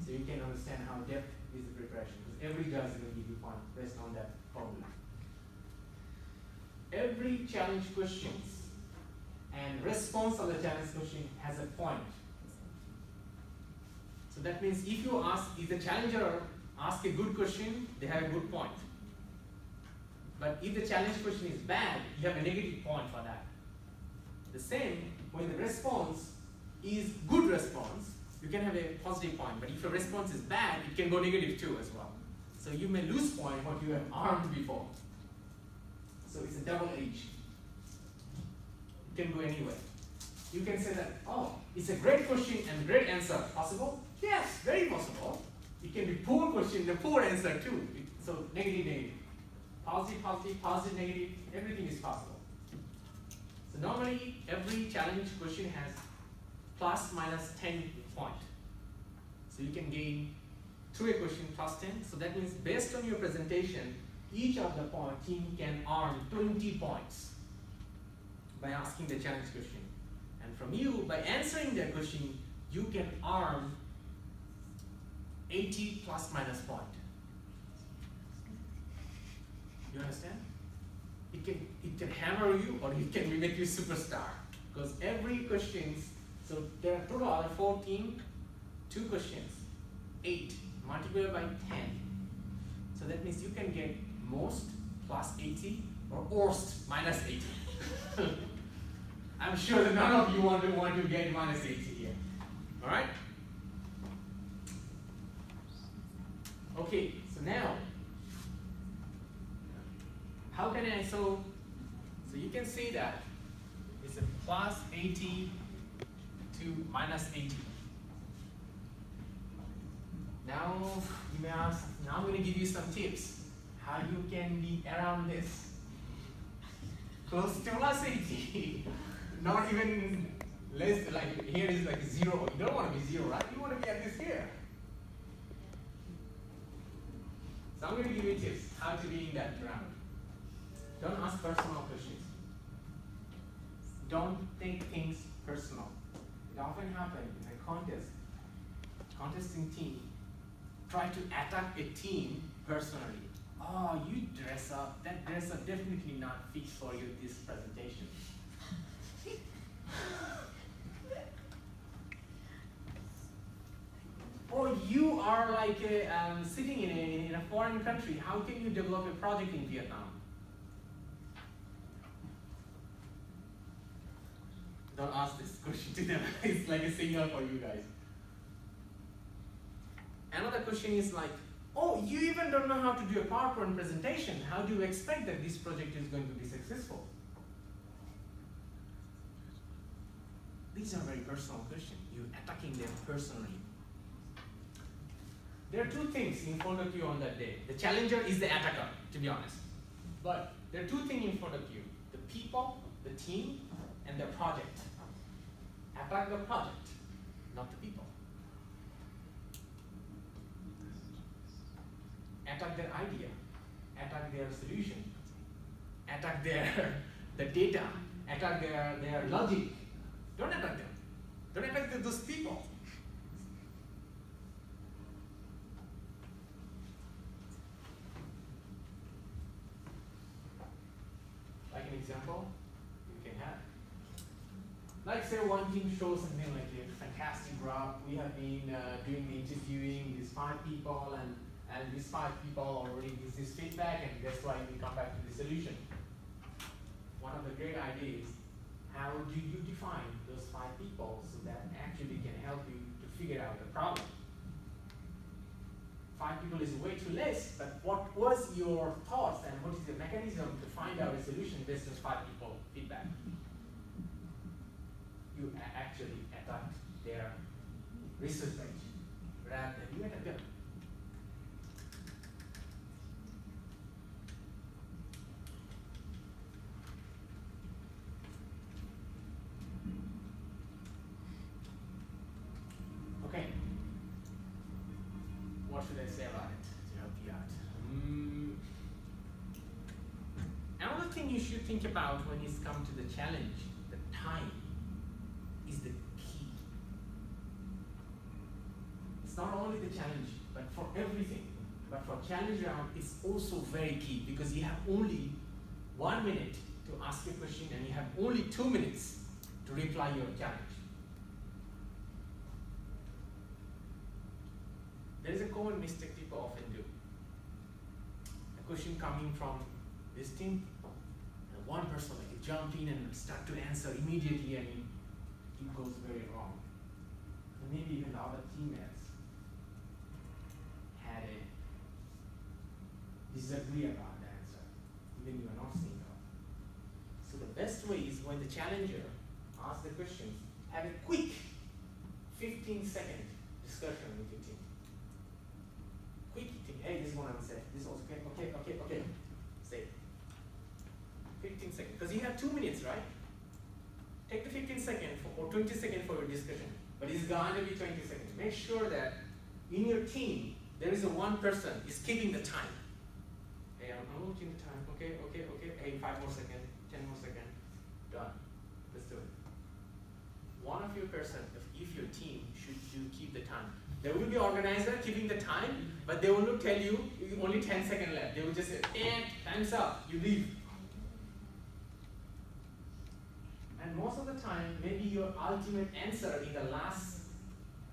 So you can understand how depth is the preparation. Because every judge is going to give you points based on that formula. Every challenge questions and response of the challenge question has a point. So that means if the challenger asks a good question, they have a good point. But if the challenge question is bad, you have a negative point for that. The same, when the response is good response, you can have a positive point. But if the response is bad, it can go negative too as well. So you may lose point what you have earned before. So it's a double edge. It can go anywhere. You can say that, oh, it's a great question and great answer. Possible? Yes, very possible. It can be poor question and poor answer too. So negative, negative. Positive, positive, positive, negative, everything is possible. So normally every challenge question has plus minus 10 points. So you can gain through a question plus 10. So that means based on your presentation, each of the team can earn 20 points by asking the challenge question. And from you, by answering the question, you can earn 80 plus minus point. You understand? It can hammer you or it can make you superstar. Because every questions, so there are total of 14, 2 questions, 8 multiplied by 10. So that means you can get most plus 80 or worst minus 80. I'm sure that none of you want to get minus 80 here. Alright? Okay, so now how can I so you can say that it's a plus 80 to minus 80. Now you may ask, now I'm going to give you some tips how you can be around this. Close to plus 80. Not even less, like here is like 0. You don't want to be 0, right? You want to be at this here. So I'm going to give you tips how to be in that round. Don't ask personal questions. Don't take things personal. It often happens in a contesting team. Try to attack a team personally. Oh, you dress up. That dress up definitely not fits for you this presentation. Or you are like sitting in a foreign country. How can you develop a project in Vietnam? Don't ask this question to them. It's like a signal for you guys. Another question is like, oh, you even don't know how to do a PowerPoint presentation. How do you expect that this project is going to be successful? These are very personal questions. You're attacking them personally. There are 2 things in front of you on that day. The challenger is the attacker, to be honest. But there are 2 things in front of you. The people, the team, and the project. Attack the project, not the people. Attack their idea, attack their solution, attack the data, attack their logic. Don't attack them. Don't attack those people. Like an example, you can have. Like say one team shows something like a fantastic graph. We have been doing the interviewing these 5 people and these 5 people already gives this feedback and that's why we come back to the solution. One of the great ideas is how do you define those 5 people so that actually can help you to figure out the problem. 5 people is way too less, but what was your thoughts and what is the mechanism to find out a solution based on 5 people feedback? You actually attack their research page rather than you attack them. Okay. What should I say about it to help you out? Another thing you should think about when it's come to the challenge, the time is the key. It's not only the challenge, but for everything. But for challenge round, it's also very key because you have only 1 minute to ask a question and you have only 2 minutes to reply your challenge. There is a common mistake people often do. A question coming from this team, and one person like jump in and start to answer immediately and it goes very wrong. And maybe even the other teammates had a disagree about the answer, even you are not seeing that. So the best way is when the challenger asks the questions, have a quick 15-second discussion with your team. Quick thing, hey, this is what I'm saying. This was okay. Say 15 seconds. Because you have 2 minutes, right? Take the 15 seconds or 20 seconds for your discussion. But it's going to be 20 seconds. Make sure that in your team, there is a one person is keeping the time. Hey, I'm watching the time. Okay. Hey, 5 more seconds, 10 more seconds. Done. Let's do it. One of your person, if your team should keep the time. There will be organizer keeping the time, but they will not tell you only 10 seconds left. They will just say, time's up, you leave. And most of the time, maybe your ultimate answer in the last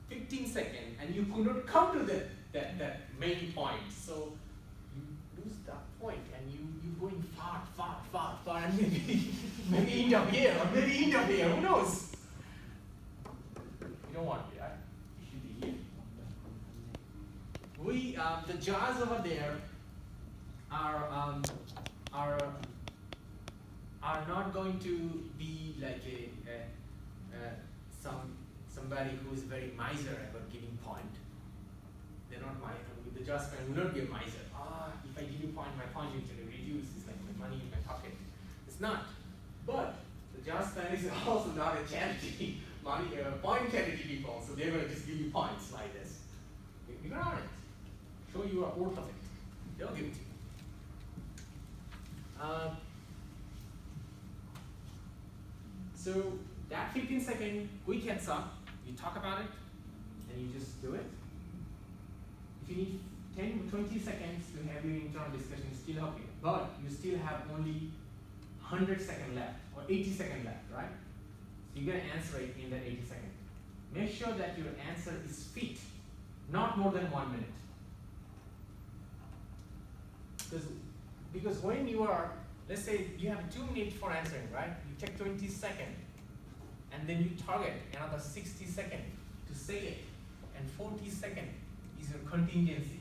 15 seconds, and you could not come to that main point. So you lose that point, and you going far, and maybe end up here, or maybe end up here, who knows? You don't want it, right? You should be here. The jars over there are not going to be like somebody who is very miser about giving point. They're not miser. The jars will not be a miser. If I give you point, my point is going to reduce. It's like my money in my pocket. It's not. But the jars is also not a charity. Point charity people, so they're going to just give you points like this. You're going to earn it. Show you are worth of it. They'll give it to you. So that 15-second quick heads up, you talk about it, and you just do it. If you need 10 to 20 seconds to have your internal discussion, still help you. But you still have only 100 seconds left, or 80 seconds left, right? So you're going to answer it in that 80 seconds. Make sure that your answer is fit, not more than 1 minute. Because when you are, let's say you have 2 minutes for answering, right? You take 20 seconds, and then you target another 60 seconds to say it, and 40 seconds is your contingency.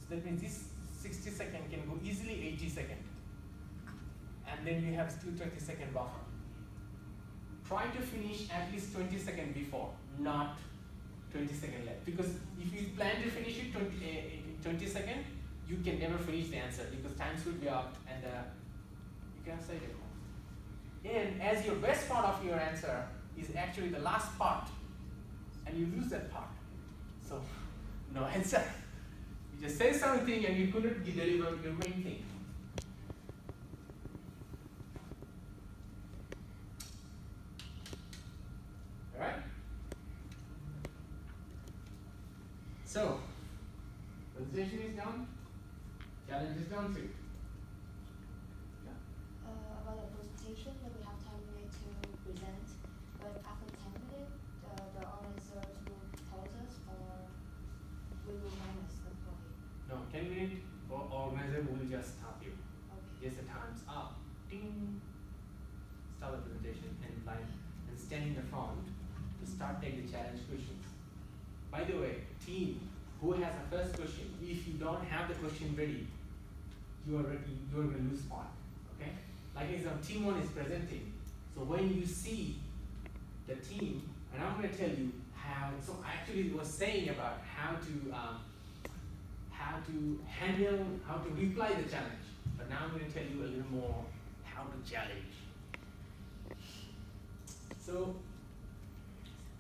So that means this 60 seconds can go easily 80 seconds. And then you have still 20 second buffer. Try to finish at least 20 seconds before, not 20 seconds left. Because if you plan to finish it 20 seconds, you can never finish the answer because time should be up and you can say it. And as your best part of your answer is actually the last part, and you lose that part. So, no answer. You just say something and you couldn't deliver your main thing. Alright? So, presentation is done. Challenge is done too. About the presentation, that we have 10 minutes to present, but after 10 minutes, the organizer will tell us, or we will minus the point. No, 10 minutes, organizer will just stop you. Okay. Yes, the time's up. Ding. Start the presentation and stand in the front to start taking the challenge questions. By the way, team who has the first question, if you don't have the question ready, you are going to lose point. Okay? Like example, team 1 is presenting. So when you see the team, and I'm going to tell you how. So I actually was saying about how to handle, how to reply the challenge. But now I'm going to tell you a little more how to challenge. So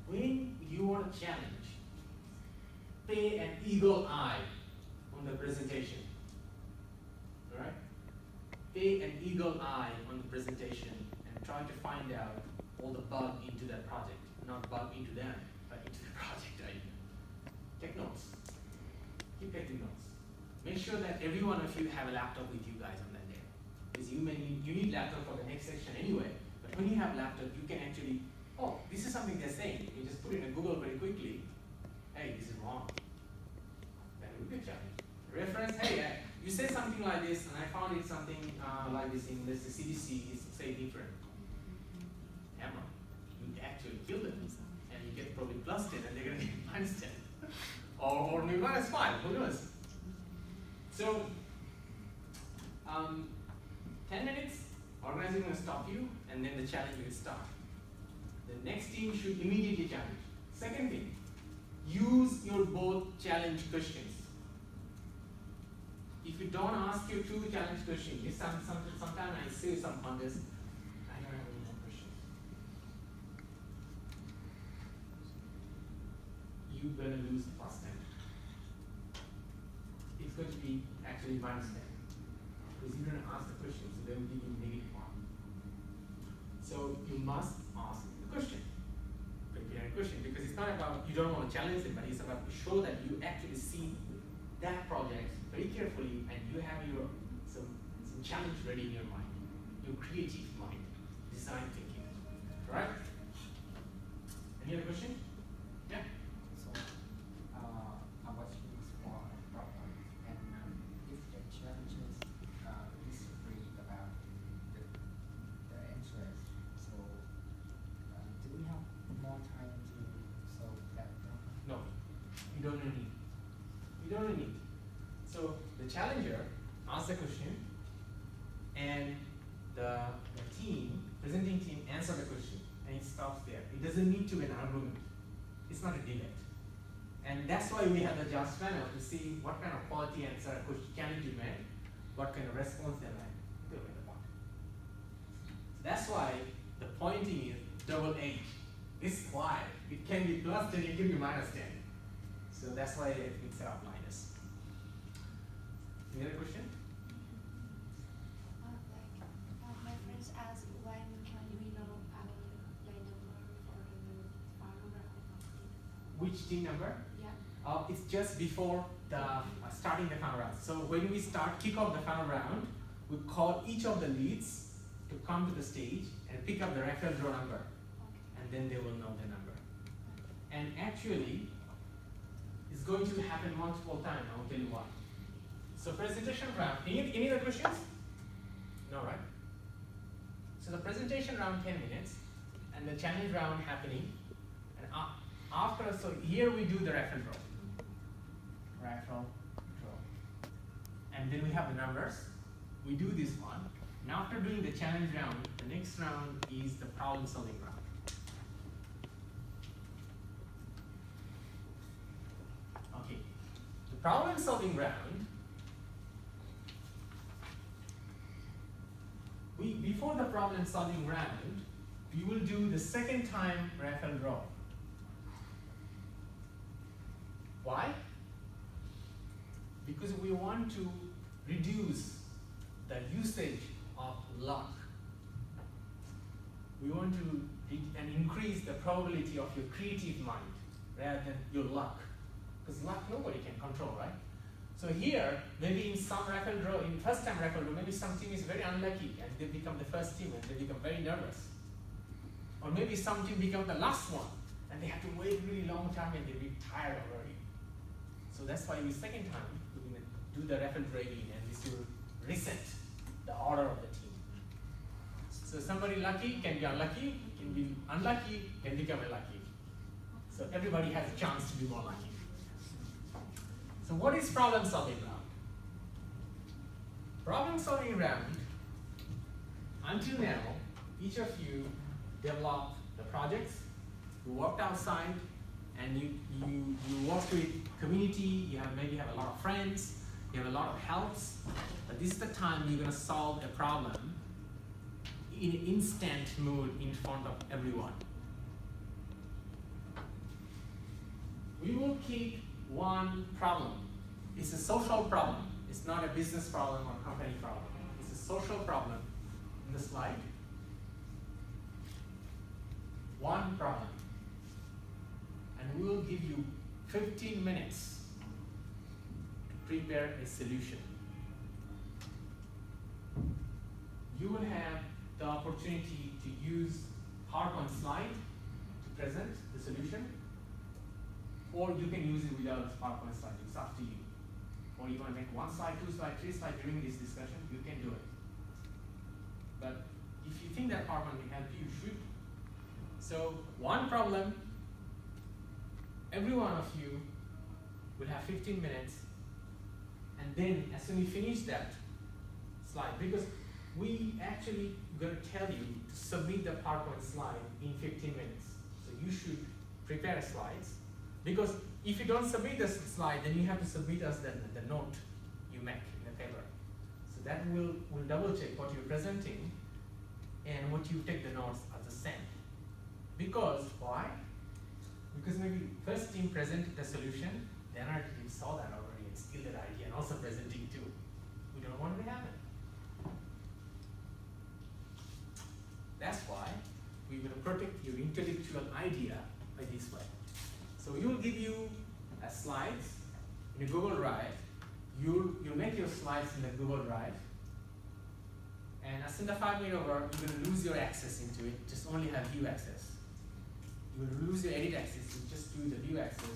when you want to challenge, pay an eagle eye on the presentation. Alright? Pay an eagle eye on the presentation and try to find out all the bug into that project. Not bug into them, but into the project idea. Take notes. Keep taking notes. Make sure that every one of you have a laptop with you guys on that day. Because you need laptop for the next section anyway. But when you have laptop, you can actually, this is something they're saying. You just put it in Google very quickly. Hey, this is wrong. That would be a challenge. Reference, hey, you say something like this, and I found it something like this in this CDC is say different. Hammer. You actually kill them, and you get probably +10, and they're gonna get -10, or maybe -5. Who knows? So, 10 minutes. Organizer is going to stop you, and then the challenge will start. The next team should immediately challenge. Second thing, use your both challenge questions. If you don't ask your 2 challenge questions, sometimes I say some contest, I don't have any more questions. you're going to lose plus 10. It's going to be actually minus 10. Because you didn't ask the question, so they will give you negative 1. So you must ask the question. Prepare a question, because it's not about, you don't want to challenge it, but it's about to show that you actually see that project very carefully and you have your some challenge ready in your mind, your creative mind, design thinking. Right? Any other question? Yeah? So, I was used for a problem, and if the challenges disagree about the interest, so do we have more time to solve that problem? No, you don't need. You don't need. So the challenger asks the question, and the team, presenting team, answer the question, and it stops there. It doesn't need to be an argument. It's not a debate. And that's why we have the judge panel to see what kind of quality answer a question candidate made, what kind of response they made. That's why the pointing is double 8. It's why it can be plus 10, it can be minus 10. So that's why it's set up minus. Any other question? My friends asked when can we know our number for the final round? Which team number? Yeah. It's just before the starting the final round. So when we kick off the final round, we call each of the leads to come to the stage and pick up the reference row number, Okay. and then they will know the number. And actually, it's going to happen multiple times. I'll tell you why. So presentation round. Any other questions? No, right? So the presentation round 10 minutes, and the challenge round happening, and after, so here we do the reference row. Referral row. And then we have the numbers. We do this one. And after doing the challenge round, the next round is the problem solving round. Okay. The problem solving round, before the problem solving round, we will do the second time referral row. Why? Because we want to reduce the usage of luck. We want to increase the probability of your creative mind rather than your luck. Because luck nobody can control, right? So here, maybe in some referral row, in first time referral row, maybe some team is very unlucky and they become the first team and they become very nervous. Or maybe some team become the last one and they have to wait really long time and they be tired already. So that's why we second time, we're going to do the referral rating and this will reset the order of the team. So somebody lucky can be unlucky, can be unlucky, can become unlucky. So everybody has a chance to be more lucky. So what is problem solving round? Problem solving round, until now, each of you developed the projects, you worked outside, and you work with community, maybe have a lot of friends, you have a lot of helps, but this is the time you're going to solve a problem in instant mood in front of everyone. We will keep one problem. It's a social problem. It's not a business problem or company problem. It's a social problem in the slide. One problem. And we will give you 15 minutes to prepare a solution. You will have the opportunity to use PowerPoint slide to present the solution, or you can use it without PowerPoint slide. It's up to you. Or you want to make 1 slide, 2 slide, 3 slide during this discussion, you can do it. But if you think that PowerPoint can help you, you should. So one problem, every one of you will have 15 minutes, and then as soon as you finish that slide, because we actually going to tell you to submit the PowerPoint slide in 15 minutes. So you should prepare slides, because if you don't submit the slide, then you have to submit us the note you make in the paper. So that will double check what you're presenting and what you take the notes as the same. Because why? Because maybe first team presented the solution, then our team saw that already and steal that idea and also presenting too. We don't want it to happen. That's why we will protect your intellectual idea by this way. So we will give you a slides in a Google Drive. You'll make your slides in the Google Drive. And as soon as the 5 minutes over, you're going to lose your access into it. Just only have view access. You will lose your edit access. You just do the view access.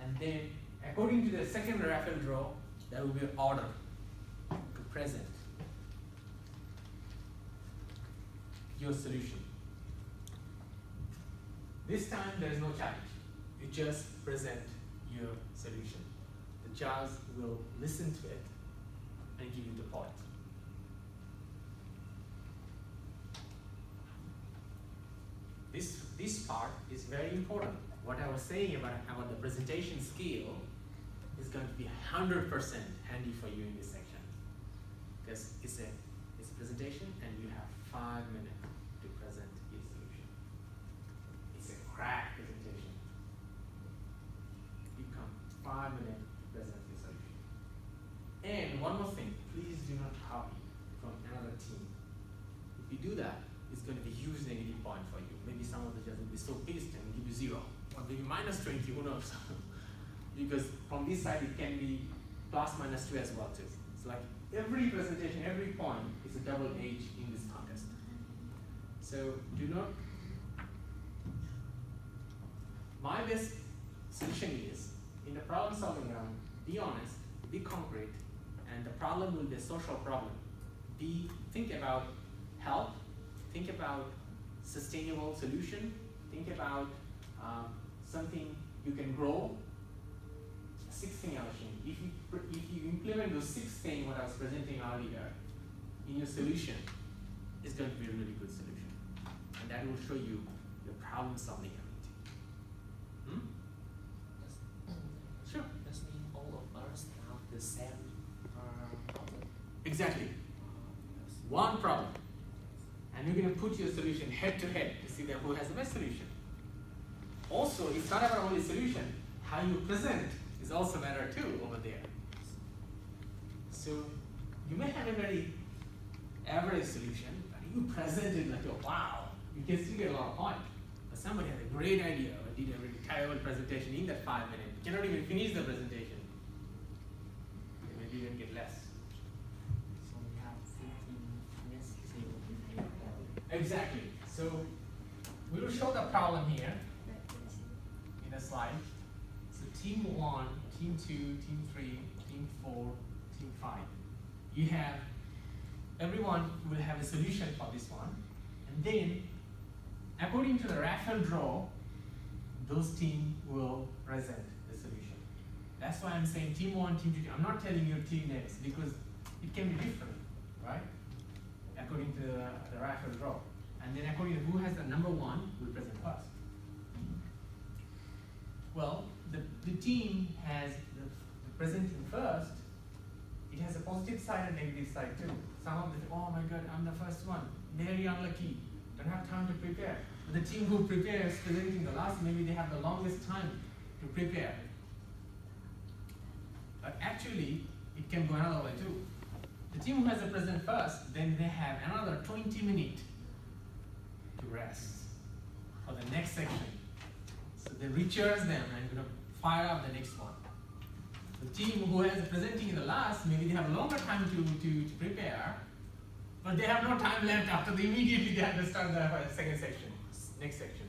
And then, according to the second raffle draw, there will be an order to present your solution. This time, there is no challenge. You just present your solution. The judge will listen to it and give you the point. This part is very important. What I was saying about the presentation skill is going to be 100% handy for you in this section. Because it's a presentation and you have 5 minutes to present your solution. It's a crack presentation. You come 5 minutes to present your solution. And one more thing, please do not copy from another team. If you do that, it's going to be huge negative point for you. Maybe some of the judges will be so pissed and give you 0, or maybe -20, who knows? Because from this side it can be +/-2 as well too. So like every presentation, every point is a double edge in this contest. So do not. My best solution is in the problem solving round, be honest, be concrete, and the problem will be a social problem. Think about help. Think about sustainable solution. Think about something you can grow. 6 thing I was saying. If you implement those 6 things what I was presenting earlier in your solution, it's going to be a really good solution, and that will show you your problem solving ability. Sure. Does mean all of us have the same problem? Exactly. Yes. One problem. And you're going to put your solution head to head to see that who has the best solution. Also, it's not about only solution. How you present is also matter too over there. So you may have a very average solution, but you present it like, oh, wow, you can still get a lot of points. But somebody had a great idea or did a really terrible presentation in that 5 minutes. You cannot even finish the presentation. You maybe even get less. So we have 15 minutes to Exactly. So we will show the problem here in a slide. So team 1, team 2, team 3, team 4, team 5. You have, everyone will have a solution for this one. And then, according to the raffle draw, those teams will present the solution. That's why I'm saying team 1, team 2. I'm not telling you team names because it can be different, right? According to the raffle draw. And then according to who has the number 1 will present first. Well, the team has the presenting first. It has a positive side and negative side too. Some of them, oh my god, I'm the first one. Very unlucky. Don't have time to prepare. But the team who prepares presenting the last, maybe they have the longest time to prepare. But actually, it can go another way too. The team who has the present first, then they have another 20 minutes to rest for the next section. So they recharge them and going to fire up the next one. The team who has the presenting in the last, maybe they have a longer time to prepare, but they have no time left after immediately they have to start the second section, next section.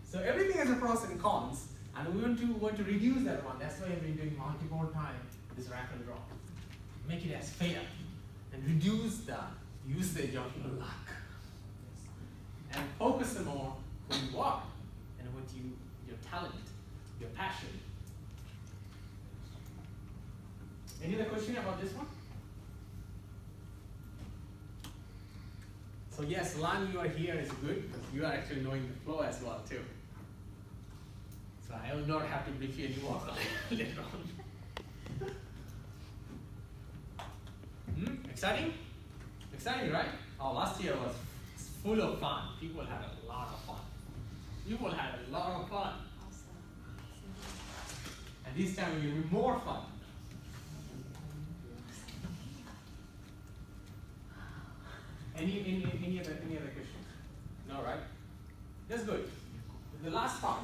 So everything has a pros and cons, and we want to reduce that one. That's why we're doing multiple time this raffle draw. Make it as fair and reduce the usage of your luck. And focus more who you are and what your talent, your passion. Any other question about this one? So yes, Lan, you are here is good because you are actually knowing the flow as well too. So I will not have to brief you anymore later on. Exciting? Exciting, right? Oh, last year was full of fun. People had a lot of fun. People had a lot of fun. Awesome. this time it will be more fun. Any other questions? No, right? That's good. The last part.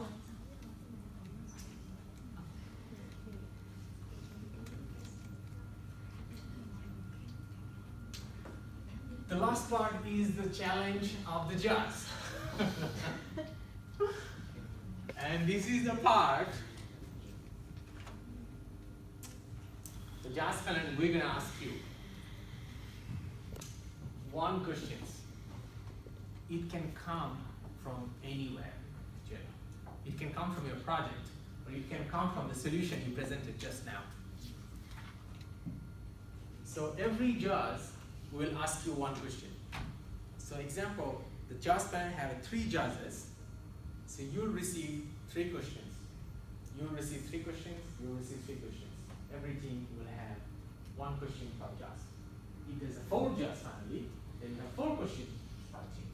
The last part is the challenge of the judge. And this is the part the judge panel, we're gonna ask you one question. It can come from anywhere, Jenna. It can come from your project, or it can come from the solution you presented just now. So every judge will ask you one question. So example, the judge panel have 3 judges. So you'll receive 3 questions. You'll receive 3 questions, you'll receive 3 questions. Every team will have 1 question per judge. If there's a 4 judge family, then you have 4 questions per team.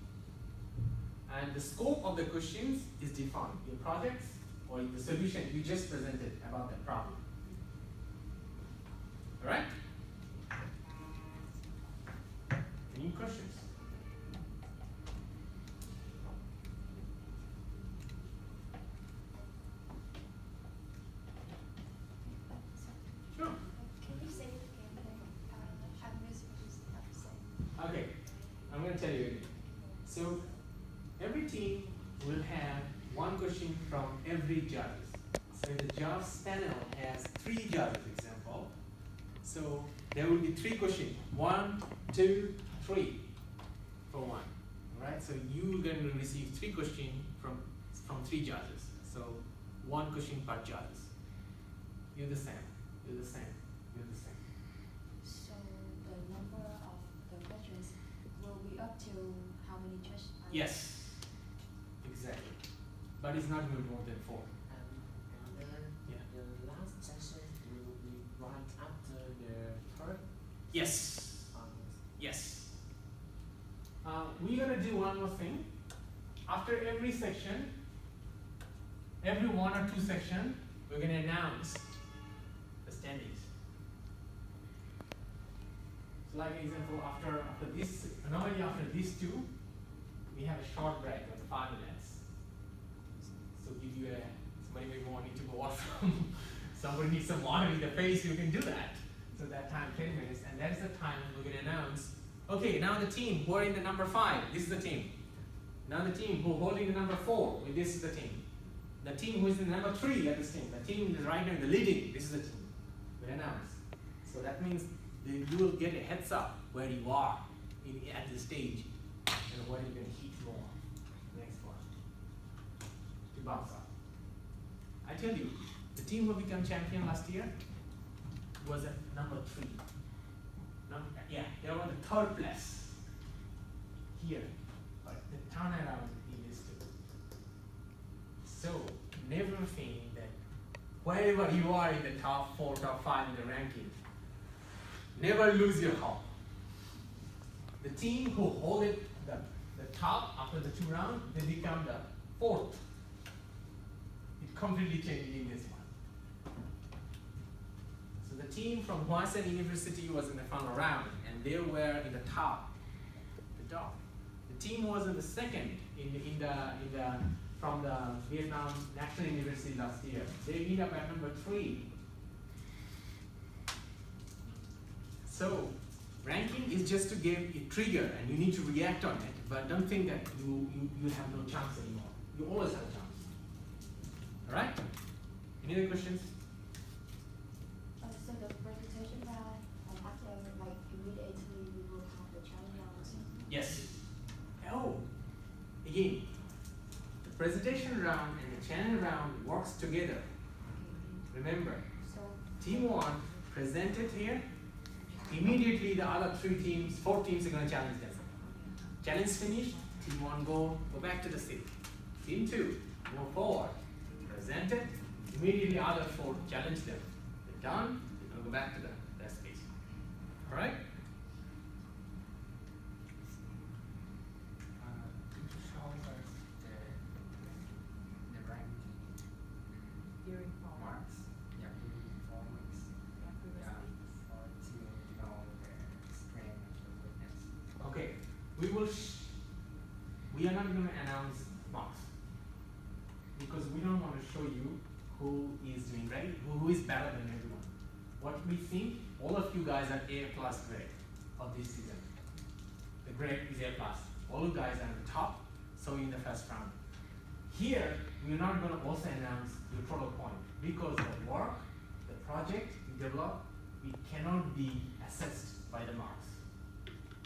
And the scope of the questions is defined. Your projects or the solution you just presented about that problem. Alright? Any questions? Sure. Can you say it again? I missed what you have to say. Okay, I'm going to tell you again. So every team will have 1 question from every judge. So the judge panel has 3 judges, example. So there will be 3 questions. 1, 2, 3 for 1. Alright, so you're going to receive 3 questions from 3 judges. So 1 question per judge. You're the same. You're the same. You're the same. So the number of the questions will be up to how many judges? Yes, exactly. But it's not going to be more than 4. And then Yeah. the last session will be right after the third. Yes. Um, Yes. We're gonna do one more thing. After every section, every 1 or 2 section, we're gonna announce the standings. So like example, after this, normally after these 2, we have a short break of 5 minutes. So give you somebody may want you to go washroom, somebody needs some water in the face, you can do that. So that time 10 minutes, and that's the time we're gonna announce. Okay, now the team who are in the number 5, this is the team. Now the team who holding the number 4, this is the team. The team who is in the number 3, that is the team. The team is right now in the leading, this is the team. We announce. So that means you will get a heads up where you are at the stage and where you can hit more. Next one. To bounce up. I tell you, the team who became champion last year was at number 3. Yeah, they were on the 3rd place here, but the turnaround is 2. So never think that wherever you are in the top 4, top 5 in the ranking, never lose your hope. The team who hold it the top after the 2 rounds, they become the 4th. It completely changed in this one. So the team from Hua-Sen University was in the final round, and they were in the top. The top. The team was in the 2nd from the Vietnam National University last year. They ended up at number 3. So ranking is just to give a trigger, and you need to react on it. But don't think that you have no chance anymore. You always have a chance. All right? Any other questions? So the presentation round, after like immediately we will have the challenge round. Yes. Oh, again, the presentation round and the challenge round works together. Remember, So team 1 presented here. Immediately, the other 4 teams are going to challenge them. Challenge finished. Team 1 go back to the seat. Team 2 move forward. Presented. Immediately, other 4 challenge them. They're done. They'll go back to the space. All right. Could you show us the ranking during fall. marks? Yeah, who is better than everyone. What we think, all of you guys are A plus grade of this season. The grade is A plus. All you guys are on the top, so in the first round. Here, we're not going to also announce your total point because the work, the project we develop, we cannot be assessed by the marks.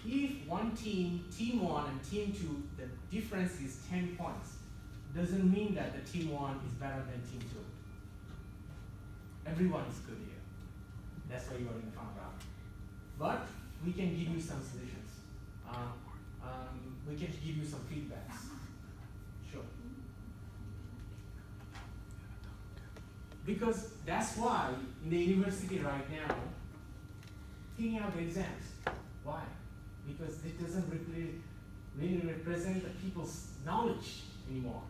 If one team, team 1 and team 2, the difference is 10 points, doesn't mean that the team 1 is better than team 2. Everyone is good here. That's why you are in the final round. But we can give you some solutions. We can give you some feedbacks. Sure. Because that's why in the university right now, thinking of exams. Why? Because it doesn't really represent the people's knowledge anymore.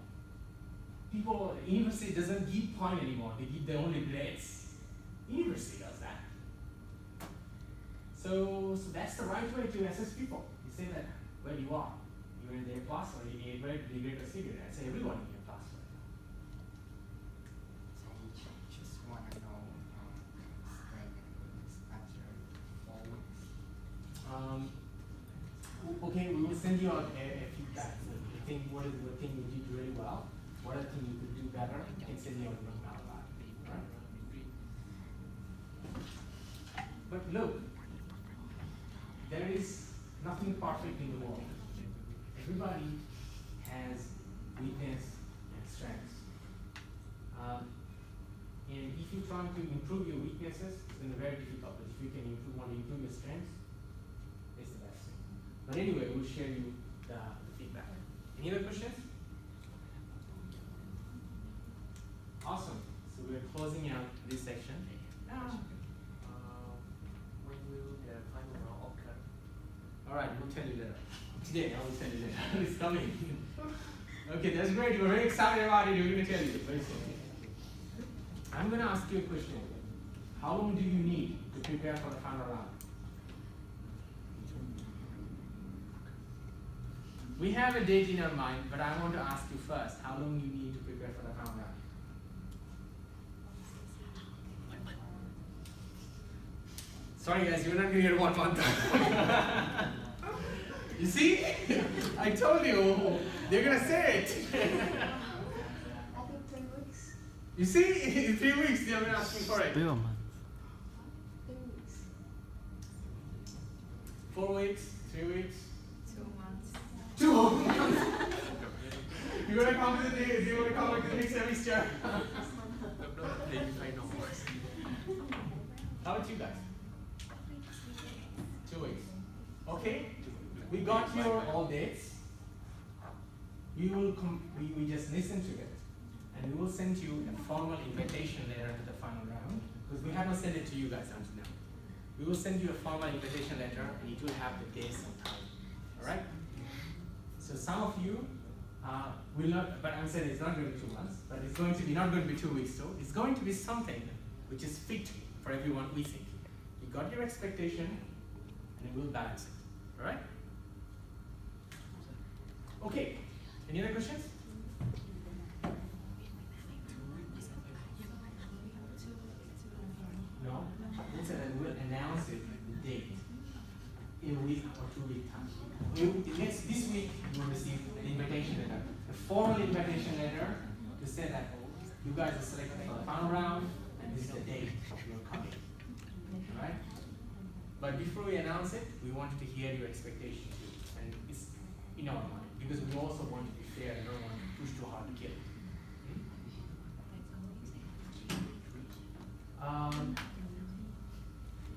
University doesn't give point anymore, they give the only grades. University does that. So that's the right way to assess people. You say that where you are. You're in the A plus or in A grade, B grade or C grade. I say everyone in A plus right now. So just want to know strength and weakness after 4 weeks. Okay, we will send you out a feedback. You think what is the thing you did really well? What are the things you could do better? You can send you out an email about it. Right? But look, there is nothing perfect in the world. Everybody has weakness and strengths. And if you try to improve your weaknesses, it's going to be very difficult. But if you can want to improve your strengths, it's the best thing. But anyway, we'll share you the feedback. Any other questions? Awesome. So we're closing out this section. When will the final round occur? All right, we'll tell you later. Today, I will tell you later. It's coming. Okay, that's great. You're very excited about it. We're going to tell you very soon. I'm going to ask you a question. How long do you need to prepare for the final round? We have a date in our mind, but I want to ask you first, how long you need to prepare for the final round? Sorry guys, you're not going to get 1 month. You see? I told you, they're going to say it. I think 3 weeks. You see? In 3 weeks, they're asking for it. 3 weeks. 4 weeks, 3 weeks. 2 months. 2 months. You're going to come to the day, you're going to come to the next semester. How about you guys? 2 weeks. Okay? We got your all dates. We will we just listen to it, and we will send you a formal invitation letter to the final round, because we have not sent it to you guys until now. We will send you a formal invitation letter, and it will have the dates and time. All right? So some of you will not, but I'm saying it's not going to be 2 months, but it's going to be not going to be 2 weeks too. It's going to be something which is fit for everyone, we think. You got your expectation, and we will balance it. All right? Okay. Any other questions? No? We'll announce it, the date, in a week or 2 week time. This week you will receive an invitation letter, a formal invitation letter to say that you guys are selected for the final round and this is the date you're coming. Alright? But before we announce it, we wanted to hear your expectations too. And it's in our mind. Because we also want to be fair and don't want to push too hard to kill.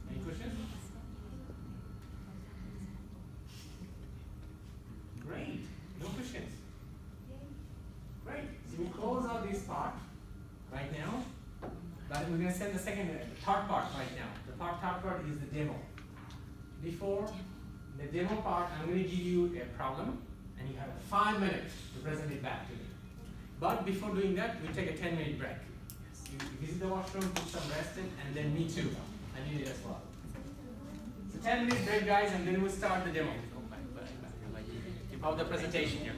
Any questions? Great. No questions. Great. So we close out this part right now. But we're going to send the third part right now. The third part is the demo. Before the demo part, I'm going to give you a problem. And you have 5 minutes to present it back to me. But before doing that, we take a 10-minute break. You visit the washroom, put some rest in, and then me too. I need it as well. So 10-minute break, guys, and then we'll start the demo. Of the presentation here.